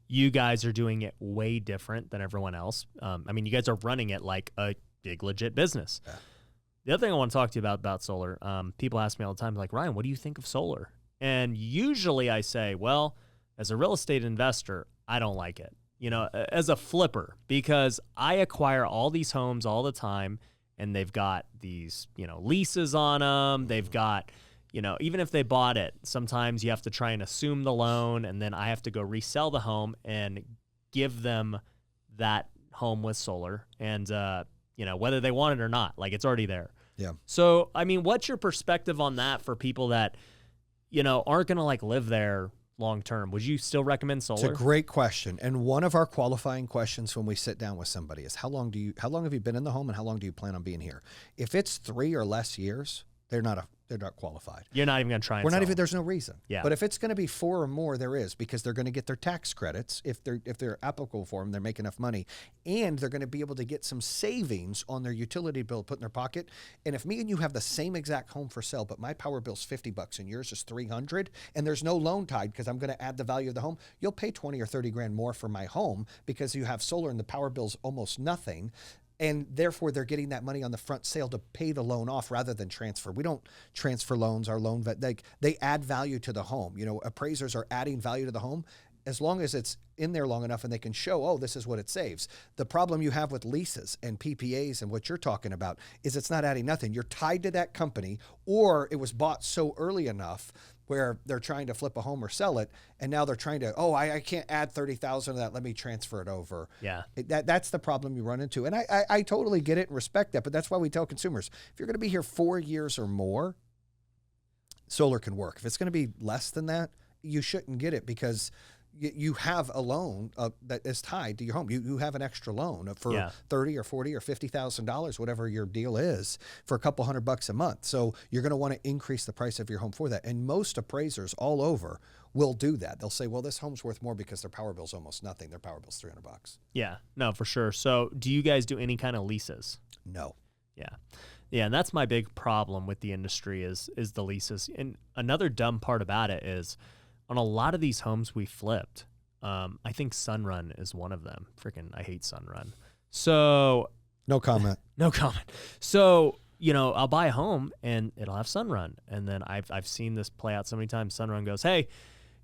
you guys are doing it way different than everyone else. I mean, you guys are running it like a big, legit business. Yeah. The other thing I want to talk to you about solar, people ask me all the time, like, Ryan, what do you think of solar? And usually I say, well, as a real estate investor, I don't like it. As a flipper, because I acquire all these homes all the time, and they've got these, leases on them. They've got, even if they bought it, sometimes you have to try and assume the loan, and then I have to go resell the home and give them that home with solar. And, whether they want it or not, like, it's already there. Yeah. So, I mean, what's your perspective on that for people that, aren't going to like live there long term? Would you still recommend solar? It's a great question. And one of our qualifying questions when we sit down with somebody is how long have you been in the home and how long do you plan on being here? If it's 3 or less years, they're not qualified. You're not even going to try and We're not sell. even, there's no reason. Yeah. But if it's going to be 4 or more, there is, because they're going to get their tax credits. If they're applicable for them, they're making enough money, and they're going to be able to get some savings on their utility bill put in their pocket. And if me and you have the same exact home for sale, but my power bill's $50 and yours is $300, and there's no loan tied because I'm going to add the value of the home, you'll pay 20 or 30 grand more for my home because you have solar and the power bill's almost nothing. And therefore, they're getting that money on the front sale to pay the loan off rather than transfer. We don't transfer loans. Our loan, they add value to the home. Appraisers are adding value to the home as long as it's in there long enough and they can show, oh, this is what it saves. The problem you have with leases and PPAs and what you're talking about is it's not adding nothing. You're tied to that company, or it was bought so early enough where they're trying to flip a home or sell it, and now they're trying to, I can't add 30,000 to that, let me transfer it over. Yeah. That's the problem you run into. And I totally get it and respect that, but that's why we tell consumers, if you're going to be here 4 years or more, solar can work. If it's going to be less than that, you shouldn't get it, because you have a loan that is tied to your home. You have an extra loan for $30,000 or $40,000 or $50,000, whatever your deal is, for a couple $100 a month. So you're going to want to increase the price of your home for that. And most appraisers all over will do that. They'll say, well, this home's worth more because their power bill's almost nothing. Their power bill's $300. Yeah, no, for sure. So do you guys do any kind of leases? No. Yeah. Yeah, and that's my big problem with the industry is the leases. And another dumb part about it is, on a lot of these homes we flipped, I think Sunrun is one of them. Freaking, I hate Sunrun. So no comment. No comment. So, I'll buy a home and it'll have Sunrun. And then I've seen this play out so many times. Sunrun goes, hey,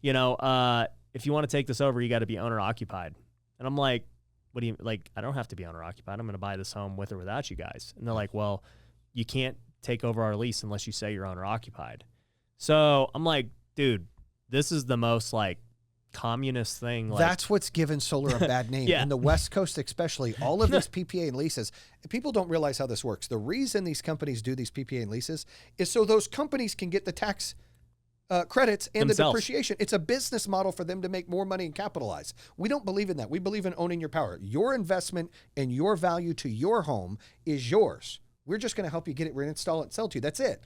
if you want to take this over, you got to be owner occupied. And I'm like, what do you, like, I don't have to be owner occupied. I'm going to buy this home with or without you guys. And they're like, well, you can't take over our lease unless you say you're owner occupied. So I'm like, dude, this is the most communist thing. That's what's given solar a bad name. Yeah. In the West Coast especially, all of these PPA and leases, people don't realize how this works. The reason these companies do these PPA and leases is so those companies can get the tax credits and the depreciation. It's a business model for them to make more money and capitalize. We don't believe in that. We believe in owning your power. Your investment and your value to your home is yours. We're just going to help you get it, reinstall it, and sell it to you. That's it.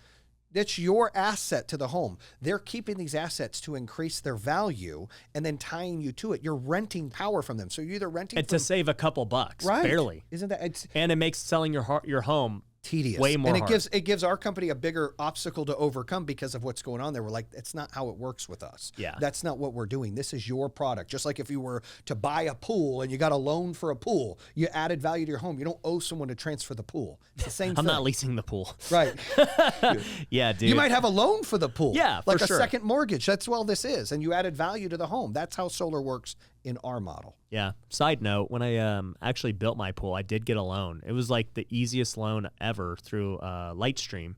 That's your asset to the home. They're keeping these assets to increase their value and then tying you to it. You're renting power from them. So you're either renting to save a couple bucks, right? Barely. Isn't that? And it makes selling your home tedious, way more. And it gives our company a bigger obstacle to overcome because of what's going on there. We're like, it's not how it works with us. Yeah, that's not what we're doing. This is your product. Just like if you were to buy a pool and you got a loan for a pool, you added value to your home. You don't owe someone to transfer the pool. It's the same thing. I'm not leasing the pool. Right. Yeah, dude. You might have a loan for the pool. Yeah, like for a sure. second mortgage. That's all this is. And you added value to the home. That's how solar works in our model. Yeah. Side note, when I actually built my pool, I did get a loan. It was like the easiest loan ever through Lightstream.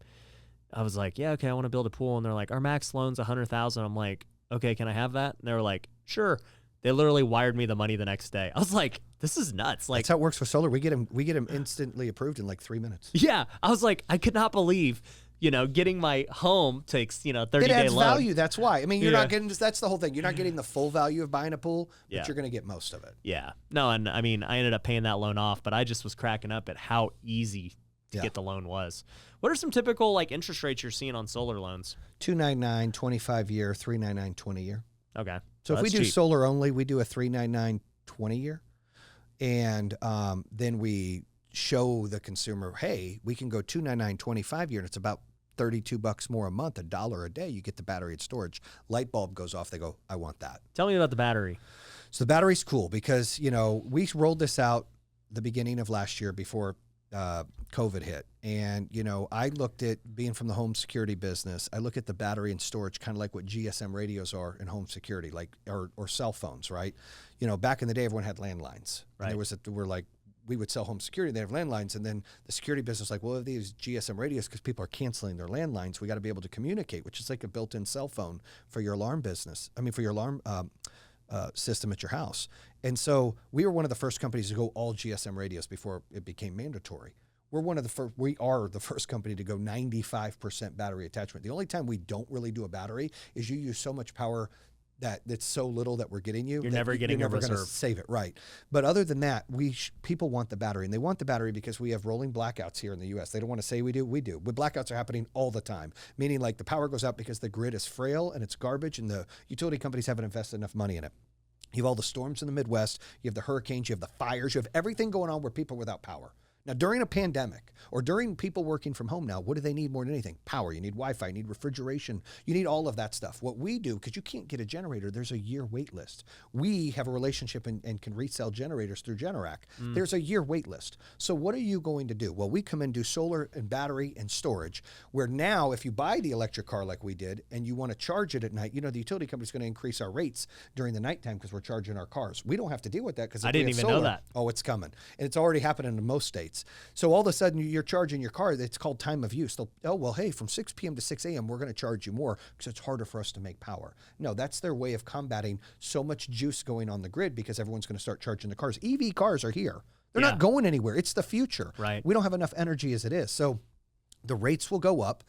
I was like, yeah, okay, I want to build a pool. And they're like, our max loan's $100,000. I'm like, okay, can I have that? And they were like, sure. They literally wired me the money the next day. I was like, this is nuts. Like, that's how it works with solar. We get them instantly approved in like 3 minutes. yeah. I was like, I could not believe, getting my home takes, 30-day It adds loan. value. That's why. I mean, you're Yeah. not getting, that's the whole thing. You're not getting the full value of buying a pool, but Yeah. you're going to get most of it. Yeah. No, and I mean, I ended up paying that loan off, but I just was cracking up at how easy to Yeah. get the loan was. What are some typical like interest rates you're seeing on solar loans? 299 25 year, 399 20 year. Okay. So if we that's do cheap. solar only, we do a 399 20 year. And then we show the consumer, hey, we can go 299 25 year, and it's about $32 more a month, $1 a day. You get the battery and storage. Light bulb goes off. They go, I want that. Tell me about the battery. So the battery's cool because, we rolled this out the beginning of last year before COVID hit. And, I looked at being from the home security business. I look at the battery and storage kind of like what GSM radios are in home security, like, or cell phones, right? Back in the day, everyone had landlines. Right. And we would sell home security, they have landlines. And then the security business, like, well, if these GSM radios, because people are canceling their landlines, we got to be able to communicate, which is like a built-in cell phone for your alarm business. I mean, for your alarm system at your house. And so we were one of the first companies to go all GSM radios before it became mandatory. We are the first company to go 95% battery attachment. The only time we don't really do a battery is you use so much power that's so little that we're getting you. You're never getting a going to reserve. save it, right? But other than that, people want the battery, and they want the battery because we have rolling blackouts here in the U.S. They don't want to say we do. We do. But blackouts are happening all the time, meaning like the power goes out because the grid is frail and it's garbage, and the utility companies haven't invested enough money in it. You have all the storms in the Midwest. You have the hurricanes. You have the fires. You have everything going on where people are without power. Now, during a pandemic or during people working from home now, what do they need more than anything? Power. You need Wi-Fi. You need refrigeration. You need all of that stuff. What we do, because you can't get a generator, there's a year wait list. We have a relationship and can resell generators through Generac. There's a year wait list. So what are you going to do? Well, we come and do solar and battery and storage, where now if you buy the electric car like we did and you want to charge it at night, the utility company's going to increase our rates during the nighttime because we're charging our cars. We don't have to deal with that because I didn't even know that. Oh, it's coming. And it's already happening in most states. So all of a sudden you're charging your car. It's called time of use. Hey, from 6 p.m. to 6 a.m., we're going to charge you more because it's harder for us to make power. No, that's their way of combating so much juice going on the grid because everyone's going to start charging the cars. EV cars are here. They're not going anywhere. It's the future. Right. We don't have enough energy as it is. So the rates will go up.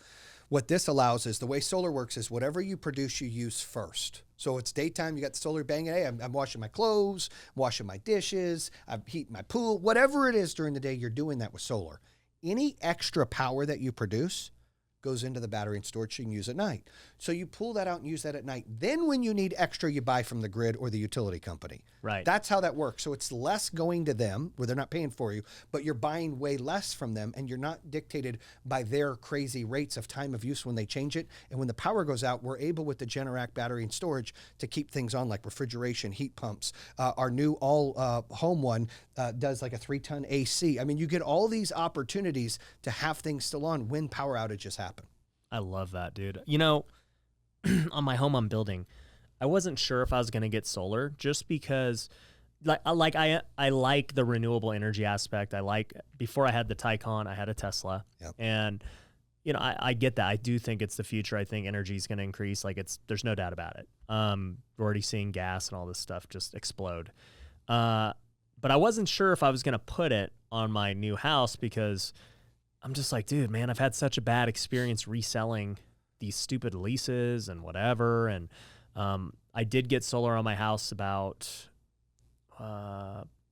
What this allows is the way solar works is whatever you produce, you use first. So it's daytime, you got the solar banging. Hey, I'm washing my clothes, I'm washing my dishes, I'm heating my pool. Whatever it is during the day, you're doing that with solar. Any extra power that you produce goes into the battery and storage so you can use at night. So you pull that out and use that at night. Then when you need extra, you buy from the grid or the utility company. Right. That's how that works. So it's less going to them where they're not paying for you, but you're buying way less from them and you're not dictated by their crazy rates of time of use when they change it. And when the power goes out, we're able with the Generac battery and storage to keep things on like refrigeration, heat pumps. Our new home one does like a 3-ton AC. I mean, you get all these opportunities to have things still on when power outages happen. I love that, dude. On my home I'm building, I wasn't sure if I was going to get solar just because I like the renewable energy aspect. Before I had the Taycan, I had a Tesla. Yep. And I get that. I do think it's the future. I think energy is going to increase. There's no doubt about it. We're already seeing gas and all this stuff just explode. But I wasn't sure if I was going to put it on my new house because I'm just like, dude, man, I've had such a bad experience reselling these stupid leases and whatever. And I did get solar on my house about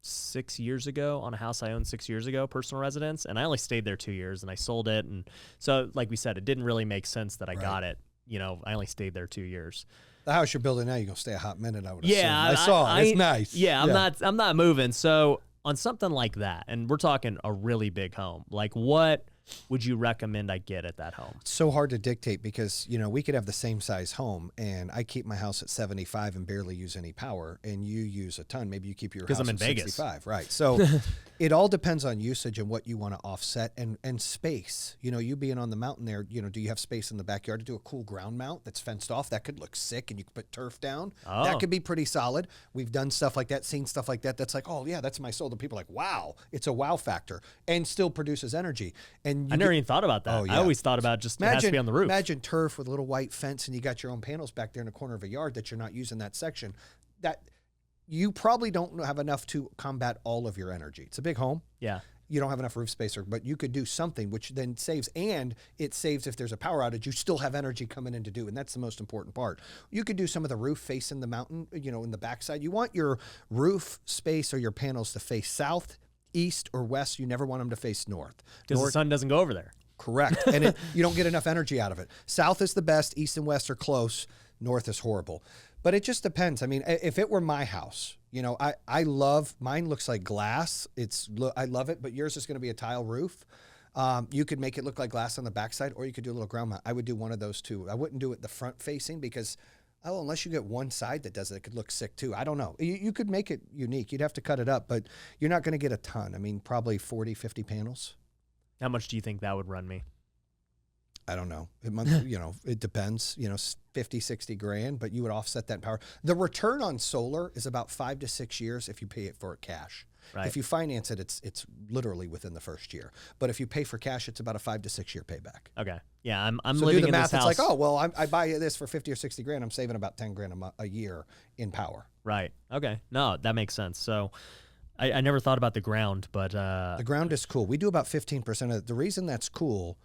6 years ago, on a house I owned 6 years ago, personal residence. And I only stayed there 2 years and I sold it. And so, like we said, it didn't really make sense that I got it. I only stayed there 2 years. The house you're building now, you're going to stay a hot minute, I would assume. I saw it. It's nice. Yeah, I'm not moving. So on something like that, and we're talking a really big home, like what would you recommend I get at that home? It's so hard to dictate because, we could have the same size home and I keep my house at 75 and barely use any power and you use a ton. Maybe you keep your house I'm in at Vegas. 65. Right. So it all depends on usage and what you want to offset and space. You being on the mountain there, do you have space in the backyard to do a cool ground mount that's fenced off? That could look sick and you could put turf down. Oh. That could be pretty solid. We've done stuff like that, seen stuff like that. That's like, oh yeah, that's my solar. People are like, wow, it's a wow factor and still produces energy. And then I never even thought about that. Oh, yeah. I always thought about just it has to be on the roof. Imagine turf with a little white fence and you got your own panels back there in the corner of a yard that you're not using that section. That you probably don't have enough to combat all of your energy. It's a big home. Yeah. You don't have enough roof space, but you could do something which then saves, and it saves if there's a power outage, you still have energy coming in to do, and that's the most important part. You could do some of the roof facing the mountain, in the backside. You want your roof space or your panels to face south, east, or west. You never want them to face north. Because the sun doesn't go over there. Correct. And you don't get enough energy out of it. South is the best. East and west are close. North is horrible. But it just depends. I mean, if it were my house, I love, mine looks like glass. I love it, but yours is going to be a tile roof. You could make it look like glass on the backside, or you could do a little ground mount. I would do one of those two. I wouldn't do it the front facing because, unless you get one side that does it, it could look sick too. I don't know. You could make it unique. You'd have to cut it up, but you're not going to get a ton. I mean, probably 40, 50 panels. How much do you think that would run me? I don't know. It depends, 50, 60 grand, but you would offset that power. The return on solar is about 5 to 6 years if you pay it for it cash. Right. If you finance it, it's literally within the first year. But if you pay for cash, it's about a 5 to 6 year payback. Okay. Yeah, I'm so living do the in math. this house. It's like, I buy this for 50 or 60 grand. I'm saving about 10 grand a year in power. Right. Okay. No, that makes sense. So I never thought about the ground, but the ground is cool. We do about 15% of it. The reason that's cool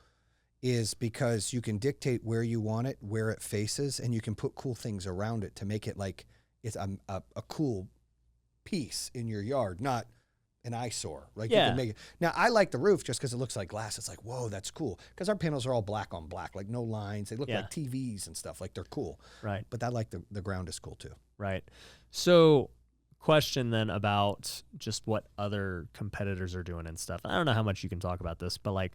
is because you can dictate where you want it, where it faces, and you can put cool things around it to make it like it's a cool piece in your yard, not an eyesore. Like you can make it. Now, I like the roof just because it looks like glass. It's like, whoa, that's cool. Because our panels are all black on black, like no lines. They look like TVs and stuff. Like they're cool. Right. But I like the ground is cool too. Right. So question then about just what other competitors are doing and stuff. I don't know how much you can talk about this, but like,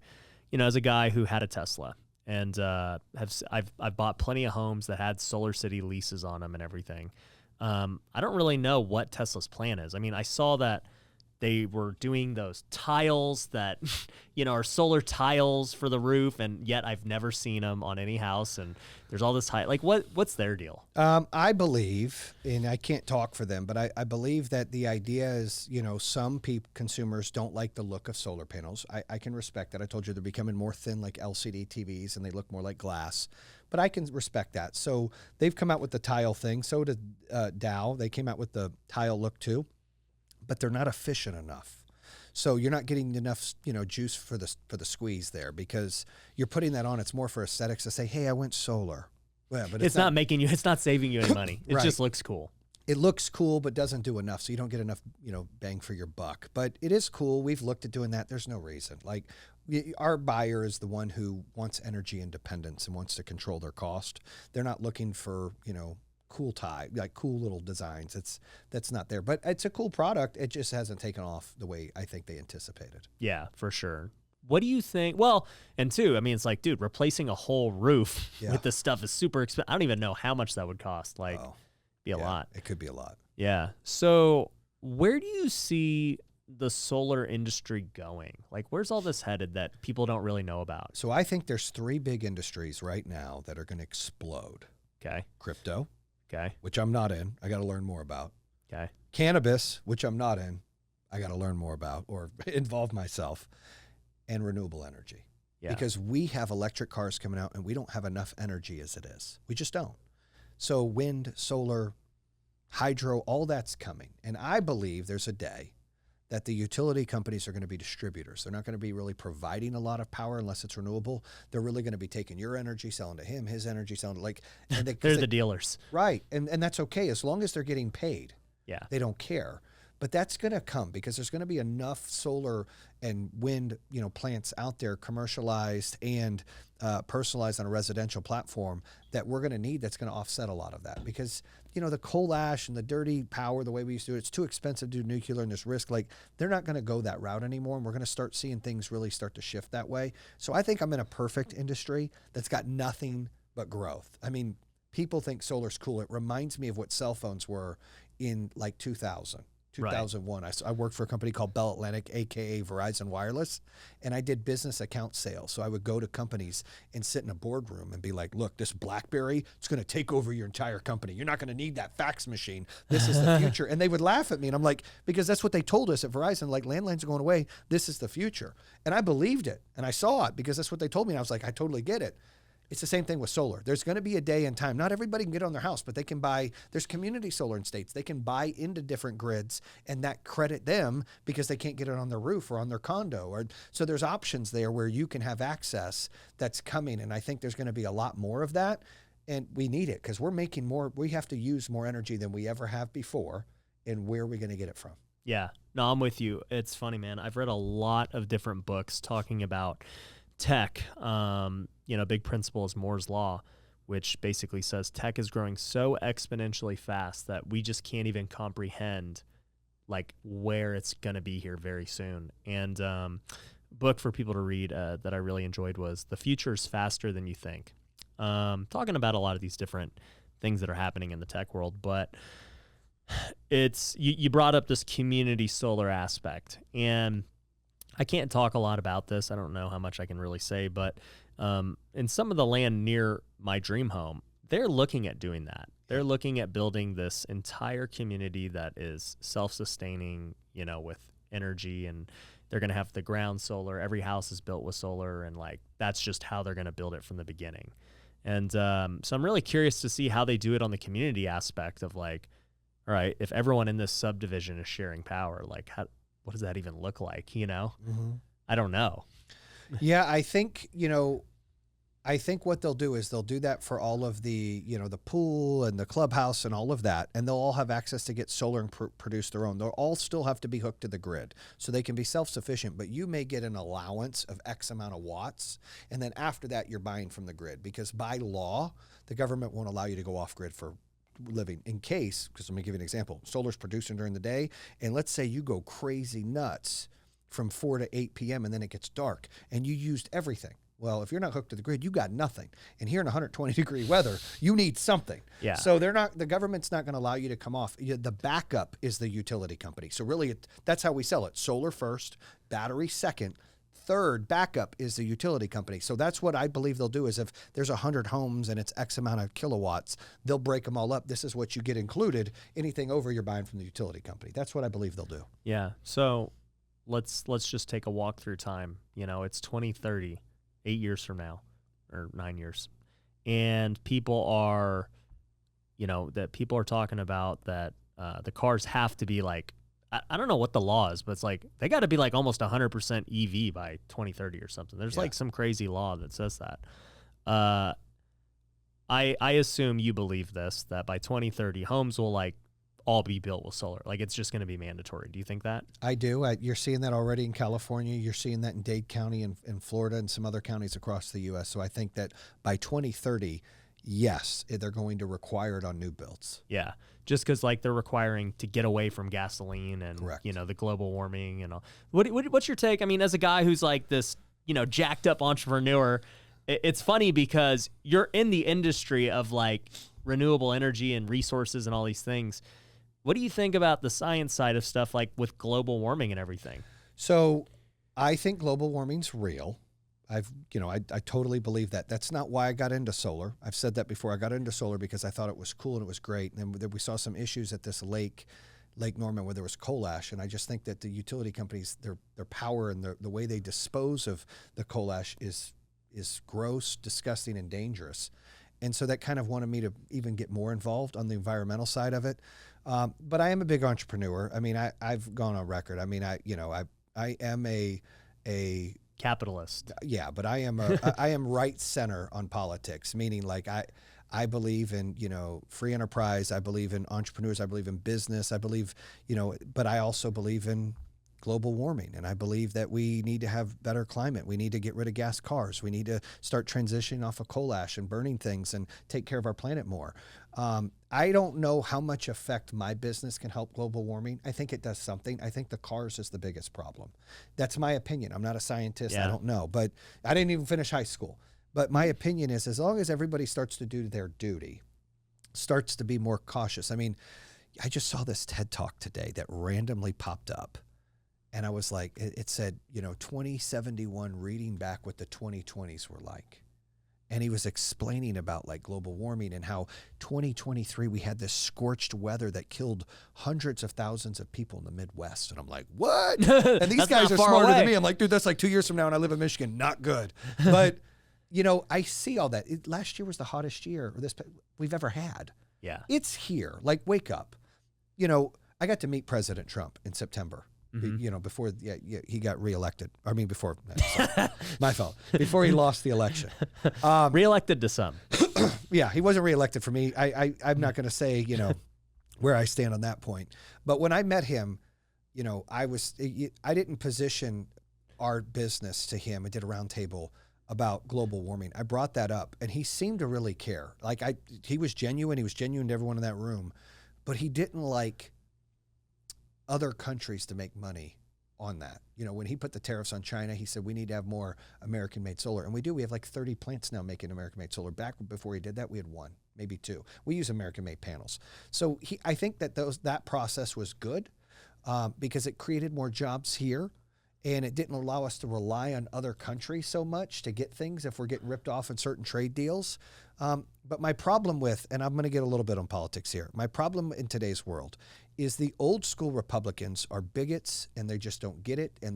as a guy who had a Tesla and I've bought plenty of homes that had Solar City leases on them and everything. I don't really know what Tesla's plan is. I mean, I saw that they were doing those tiles that, are solar tiles for the roof, and yet I've never seen them on any house. And there's all this tile. Like, what's their deal? I believe, and I can't talk for them, but I believe that the idea is, some consumers don't like the look of solar panels. I can respect that. I told you they're becoming more thin like LCD TVs, and they look more like glass. But I can respect that. So they've come out with the tile thing. So did Dow. They came out with the tile look too. But they're not efficient enough. So you're not getting enough, juice for the squeeze there, because you're putting that on. It's more for aesthetics to say, hey, I went solar. Yeah, but it's not saving you any money. It just looks cool. It looks cool, but doesn't do enough. So you don't get enough, bang for your buck. But it is cool. We've looked at doing that. There's no reason. Like our buyer is the one who wants energy independence and wants to control their cost. They're not looking for, cool cool little designs. That's not there, but it's a cool product. It just hasn't taken off the way I think they anticipated. Yeah, for sure. What do you think? Well, and two, I mean, it's like, dude, replacing a whole roof with this stuff is super expensive. I don't even know how much that would cost. Like, be a lot. It could be a lot. Yeah. So where do you see the solar industry going? Like, where's all this headed that people don't really know about? So I think there's 3 big industries right now that are going to explode. Okay. Crypto. Okay. Which I'm not in. I got to learn more about. Okay. Cannabis, which I'm not in. I got to learn more about or involve myself. And renewable energy. Yeah. Because we have electric cars coming out and we don't have enough energy as it is. We just don't. So wind, solar, hydro, all that's coming. And I believe there's a day that the utility companies are going to be distributors. They're not going to be really providing a lot of power unless it's renewable. They're really going to be taking your energy, selling to him, his energy, selling to they're the dealers. Right. And that's okay as long as they're getting paid. Yeah. They don't care. But that's going to come because there's going to be enough solar and wind, plants out there commercialized and personalized on a residential platform that we're going to need. That's going to offset a lot of that because, the coal ash and the dirty power, the way we used to do it, it's too expensive to do nuclear and there's risk. Like they're not going to go that route anymore. And we're going to start seeing things really start to shift that way. So I think I'm in a perfect industry that's got nothing but growth. I mean, people think solar's cool. It reminds me of what cell phones were in like 2000. 2001. I worked for a company called Bell Atlantic, aka Verizon Wireless, and I did business account sales. So I would go to companies and sit in a boardroom and be like, look, this BlackBerry, it's going to take over your entire company. You're not going to need that fax machine. This is the future. And they would laugh at me. And I'm like, because that's what they told us at Verizon, like landlines are going away. This is the future. And I believed it. And I saw it because that's what they told me. And I was like, I totally get it. It's the same thing with solar. There's going to be a day and time. Not everybody can get on their house, but they can buy, there's community solar in states. They can buy into different grids and that credit them because they can't get it on their roof or on their condo. Or so there's options there where you can have access that's coming. And I think there's going to be a lot more of that. And we need it because we're making more, we have to use more energy than we ever have before. And where are we going to get it from? Yeah, no, I'm with you. It's funny, man. I've read a lot of different books talking about tech. Big principle is Moore's Law, which basically says tech is growing so exponentially fast that we just can't even comprehend like where it's going to be here very soon. And book for people to read that I really enjoyed was The Future is Faster Than You Think. Talking about a lot of these different things that are happening in the tech world, but it's you brought up this community solar aspect, and I can't talk a lot about this. I don't know how much I can really say, but in some of the land near my dream home, they're looking at doing that. They're looking at building this entire community that is self-sustaining, with energy, and they're going to have the ground solar. Every house is built with solar, and like that's just how they're going to build it from the beginning. And so I'm really curious to see how they do it on the community aspect of like, all right, if everyone in this subdivision is sharing power, like what does that even look like? Mm-hmm. I don't know. Yeah, I think what they'll do is they'll do that for all of the, the pool and the clubhouse and all of that, and they'll all have access to get solar and produce their own. They'll all still have to be hooked to the grid, so they can be self-sufficient, but you may get an allowance of X amount of watts, and then after that, you're buying from the grid, because by law, the government won't allow you to go off-grid for living in case, because let me give you an example. Solar's producing during the day, and let's say you go crazy nuts from 4 to 8 p.m. and then it gets dark and you used everything. Well, if you're not hooked to the grid, you got nothing. And here in 120-degree weather, you need something. Yeah. So the government's not going to allow you to come off. The backup is the utility company. So really, that's how we sell it. Solar first, battery second, third backup is the utility company. So that's what I believe they'll do is if there's 100 homes and it's X amount of kilowatts, they'll break them all up. This is what you get included. Anything over, you're buying from the utility company. That's what I believe they'll do. Yeah. So let's just take a walk through time. It's 2030, 8 years from now, or 9 years. And people are talking about that the cars have to be like, I don't know what the law is, but it's like they got to be like almost 100% EV by 2030 or something. There's like some crazy law that says that. I assume you believe this, that by 2030 homes will like all be built with solar. Like it's just going to be mandatory. Do you think that? I do. You're seeing that already in California. You're seeing that in Dade County and Florida and some other counties across the U.S. So I think that by 2030, yes, they're going to require it on new builds. Yeah. Just because like they're requiring to get away from gasoline and, Correct. The global warming and all. What's your take? I mean, as a guy who's like this, jacked up entrepreneur, it's funny because you're in the industry of like renewable energy and resources and all these things. What do you think about the science side of stuff, like with global warming and everything? So I think global warming's real. I totally believe that. That's not why I got into solar. I've said that before. I got into solar because I thought it was cool and it was great. And then we saw some issues at this Lake Norman, where there was coal ash. And I just think that the utility companies, their power and the way they dispose of the coal ash is gross, disgusting, and dangerous. And so that kind of wanted me to even get more involved on the environmental side of it. But I am a big entrepreneur. I mean, I've gone on record. I mean, I am a capitalist. Yeah, but I am I am right center on politics, meaning like I believe in, free enterprise. I believe in entrepreneurs. I believe in business. I believe, but I also believe in global warming. And I believe that we need to have better climate. We need to get rid of gas cars. We need to start transitioning off of coal ash and burning things and take care of our planet more. I don't know how much effect my business can help global warming. I think it does something. I think the cars is the biggest problem. That's my opinion. I'm not a scientist. Yeah. I don't know, but I didn't even finish high school. But my opinion is as long as everybody starts to do their duty, starts to be more cautious. I mean, I just saw this TED Talk today that randomly popped up. And I was like, it said, 2071 reading back what the 2020s were like. And he was explaining about like global warming and how 2023 we had this scorched weather that killed hundreds of thousands of people in the Midwest. And I'm like, what? And these guys are smarter than me. I'm like, dude, that's like 2 years from now and I live in Michigan. Not good. But, I see all that. Last year was the hottest year we've ever had. Yeah. It's here. Like, wake up. I got to meet President Trump in September. Before he got reelected. I mean, before, sorry, my fault. Before he lost the election. Reelected to some. Yeah, he wasn't reelected for me. I'm not going to say, where I stand on that point. But when I met him, I didn't position our business to him. I did a roundtable about global warming. I brought that up, and he seemed to really care. Like, he was genuine. He was genuine to everyone in that room. But he didn't like other countries to make money on that. When he put the tariffs on China, he said, we need to have more American-made solar. And we do. We have like 30 plants now making American-made solar. Back before he did that, we had 1, maybe 2. We use American-made panels. So I think that that process was good because it created more jobs here. And it didn't allow us to rely on other countries so much to get things if we're getting ripped off in certain trade deals. But my problem and I'm going to get a little bit on politics here. My problem in today's world is the old school Republicans are bigots and they just don't get it. And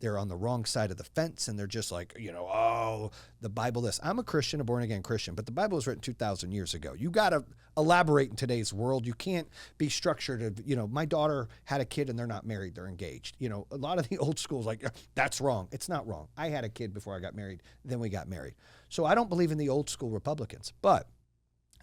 they're on the wrong side of the fence. And they're just like, the Bible this. I'm a Christian, a born again Christian, but the Bible was written 2,000 years ago. You got to elaborate in today's world. You can't be structured. My daughter had a kid and they're not married. They're engaged. A lot of the old schools like, that's wrong. It's not wrong. I had a kid before I got married. Then we got married. So I don't believe in the old school Republicans, but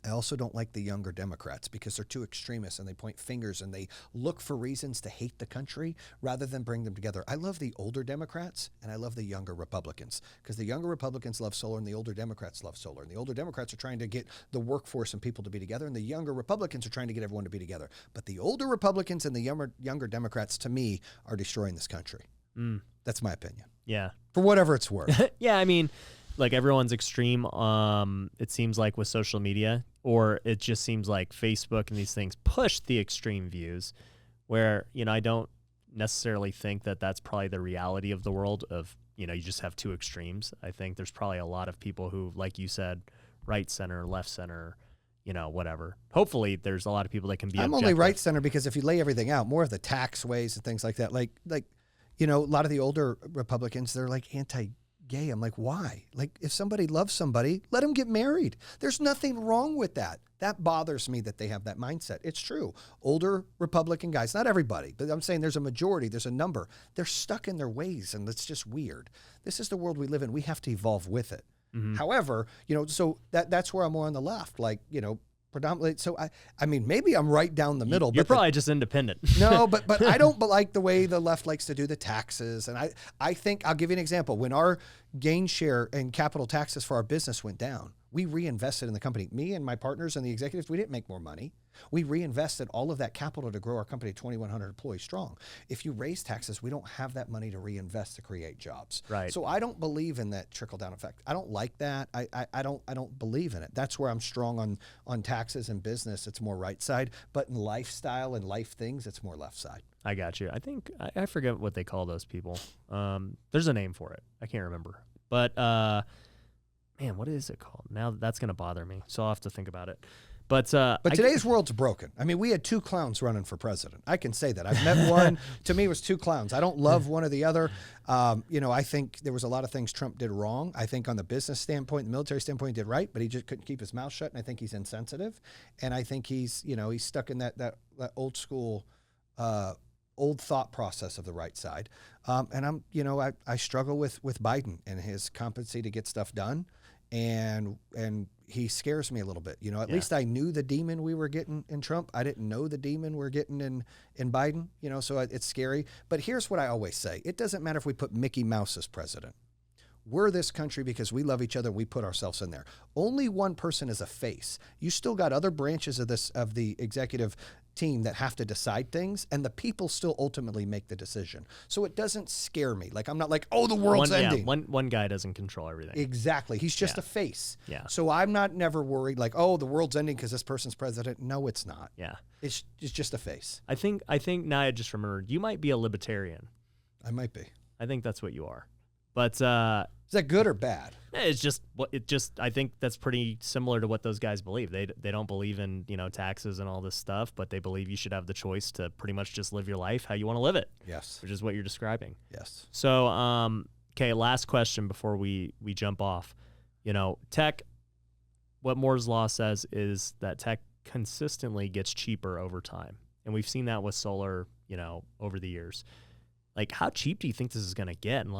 I also don't like the younger Democrats because they're too extremist and they point fingers and they look for reasons to hate the country rather than bring them together. I love the older Democrats and I love the younger Republicans because the younger Republicans love solar and the older Democrats love solar. And the older Democrats are trying to get the workforce and people to be together and the younger Republicans are trying to get everyone to be together. But the older Republicans and the younger Democrats, to me, are destroying this country. That's my opinion. Yeah. For whatever it's worth. Yeah, I mean, like everyone's extreme, it seems like with social media, or it just seems like Facebook and these things push the extreme views where, I don't necessarily think that that's probably the reality of the world of, you just have 2 extremes. I think there's probably a lot of people who, like you said, right center, left center, whatever. Hopefully there's a lot of people that can be I'm objective. only right center because if you lay everything out, more of the tax ways and things like that, like a lot of the older Republicans, they're like anti-gay. I'm like, why? Like, if somebody loves somebody, let them get married. There's nothing wrong with that. That bothers me that they have that mindset. It's true. Older Republican guys, not everybody, but I'm saying there's a majority, there's a number. They're stuck in their ways, and it's just weird. This is the world we live in. We have to evolve with it. However, so that's where I'm more on the left, like, predominantly. So I mean, maybe I'm right down the middle. You're probably just independent. No, but I don't like the way the left likes to do the taxes. And I think I'll give you an example. When our gain share and capital taxes for our business went down, we reinvested in the company. Me and my partners and the executives, we didn't make more money. We reinvested all of that capital to grow our company to 2,100 employees strong. If you raise taxes, we don't have that money to reinvest to create jobs. Right. So I don't believe in that trickle down effect. I don't like that. I don't believe in it. That's where I'm strong on taxes and business. It's more right side, but in lifestyle and life things, it's more left side. I got you. I think I forget what they call those people. There's a name for it. I can't remember. But man, what is it called? Now that's going to bother me. So I'll have to think about it. But today's world's broken. I mean, we had 2 clowns running for president. I can say that. I've met one. To me, it was 2 clowns. I don't love one or the other. I think there was a lot of things Trump did wrong. I think on the business standpoint, the military standpoint, he did right, but he just couldn't keep his mouth shut. And I think he's insensitive. And I think he's stuck in that old school, old thought process of the right side. And I struggle with Biden and his competency to get stuff done. And he scares me a little bit. At least I knew the demon we were getting in Trump. I didn't know the demon we're getting in Biden, so it's scary. But here's what I always say. It doesn't matter if we put Mickey Mouse as president. we're this country because we love each other and we put ourselves in there. Only one person is a face. You still got other branches of the executive team that have to decide things, and the people still ultimately make the decision. So it doesn't scare me. Like, I'm not like, oh, the world's ending. One guy doesn't control everything. Exactly. He's just a face. Yeah. So I'm never worried like, oh, the world's ending because this person's president. No, it's not. Yeah. It's just a face. I think now I just remembered, you might be a libertarian. I might be. I think that's what you are. But is that good or bad? It's just I think that's pretty similar to what those guys believe. They don't believe in, taxes and all this stuff, but they believe you should have the choice to pretty much just live your life how you want to live it. Yes. Which is what you're describing. Yes. So, okay, last question before we jump off. Tech, what Moore's Law says is that tech consistently gets cheaper over time. And we've seen that with solar, over the years. Like, how cheap do you think this is going to get? And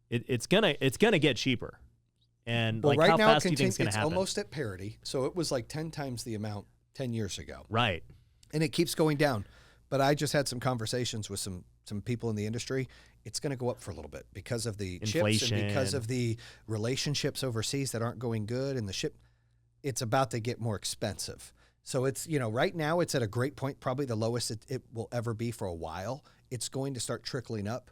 it's gonna get cheaper. And well, right how now fast do you think it's going to happen? Almost at parity. So it was like 10 times the amount 10 years ago. Right. And it keeps going down. But I just had some conversations with some people in the industry. It's going to go up for a little bit because of the inflation, chips and because of the relationships overseas that aren't going good, and the ship. It's about to get more expensive. So it's, right now it's at a great point, probably the lowest it will ever be for a while. It's going to start trickling up.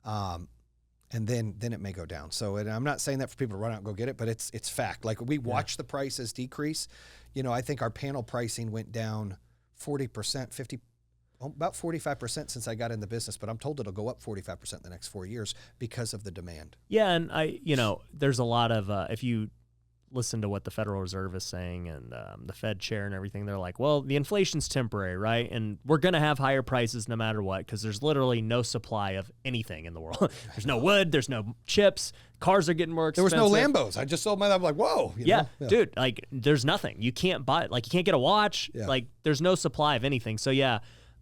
And then it may go down. So, and I'm not saying that for people to run out and go get it, but it's fact. Like, we watch the prices decrease. I think our panel pricing went down 40%, about 45% since I got in the business, but I'm told it'll go up 45% in the next 4 years because of the demand. Yeah, and there's a lot of if you listen to what the Federal Reserve is saying and the Fed chair and everything, they're like, well, the inflation's temporary, right? And we're going to have higher prices no matter what because there's literally no supply of anything in the world. There's no wood. There's no chips. Cars are getting more expensive. There was no Lambos. I just sold mine. I'm like, whoa. Yeah, dude, like, there's nothing. You can't buy it. Like, you can't get a watch. Yeah. Like, there's no supply of anything. So, yeah,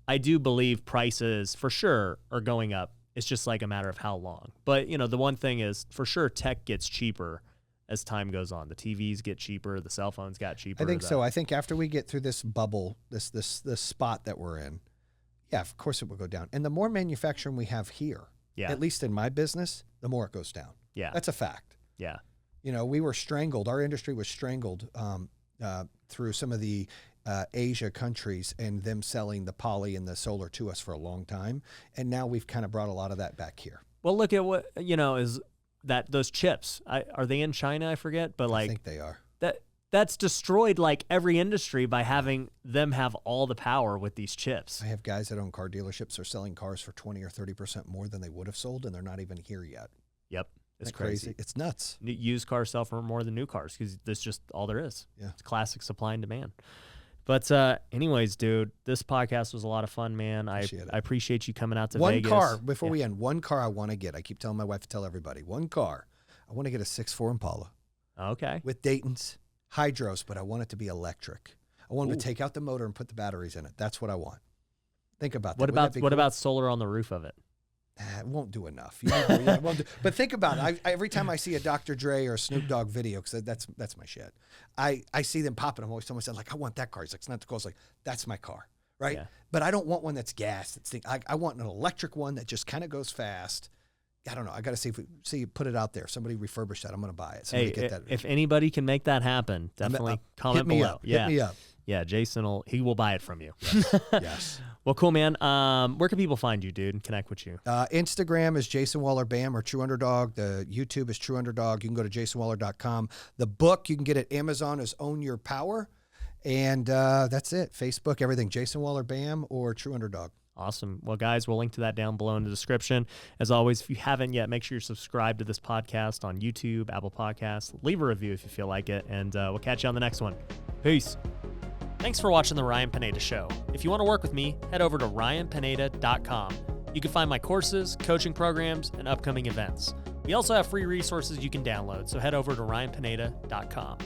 I do believe prices for sure are going up. It's just like a matter of how long. But, the one thing is, for sure, tech gets cheaper as time goes on. The TVs get cheaper, the cell phones got cheaper. I think so. I think after we get through this bubble, this spot that we're in, yeah, of course it will go down. And the more manufacturing we have here, at least in my business, the more it goes down. Yeah. That's a fact. Yeah. We were strangled. Our industry was strangled through some of the Asia countries and them selling the poly and the solar to us for a long time. And now we've kind of brought a lot of that back here. Well, look at what, is that those chips, are they in China? I forget, but I think they are. That's destroyed like every industry by having them have all the power with these chips. I have guys that own car dealerships are selling cars for 20 or 30% more than they would have sold, and they're not even here yet. Yep. It's Isn't that crazy. It's nuts. Used cars sell for more than new cars because that's just all there is. Yeah. It's classic supply and demand. But anyways, dude, this podcast was a lot of fun, man. I appreciate you coming out to Vegas. One car, before we end, one car I want to get. I keep telling my wife to tell everybody, one car. I want to get a 6.4 Impala. Okay. With Dayton's, hydros, but I want it to be electric. I want to take out the motor and put the batteries in it. That's what I want. Think about that. What about solar on the roof of it? It won't do enough. But think about it. Every time I see a Dr. Dre or a Snoop Dogg video, because that's my shit, I see them popping. I'm always telling myself, like, I want that car. He's like, it's not the car. It's like, that's my car, right? Yeah. But I don't want one that's gas. I want an electric one that just kind of goes fast. I don't know. I got to see you put it out there. Somebody refurbish that. I'm going to buy it. Somebody get that. If anybody can make that happen, definitely comment below. Hit me up. Yeah, Jayson will buy it from you. Yes. Well, cool, man. Where can people find you, dude, and connect with you? Instagram is Jayson Waller Bam or True Underdog. The YouTube is True Underdog. You can go to jasonwaller.com. The book you can get at Amazon is Own Your Power. And that's it. Facebook, everything. Jayson Waller Bam or True Underdog. Awesome. Well, guys, we'll link to that down below in the description. As always, if you haven't yet, make sure you're subscribed to this podcast on YouTube, Apple Podcasts. Leave a review if you feel like it, and we'll catch you on the next one. Peace. Thanks for watching The Ryan Pineda Show. If you want to work with me, head over to ryanpineda.com. You can find my courses, coaching programs, and upcoming events. We also have free resources you can download, so head over to ryanpineda.com.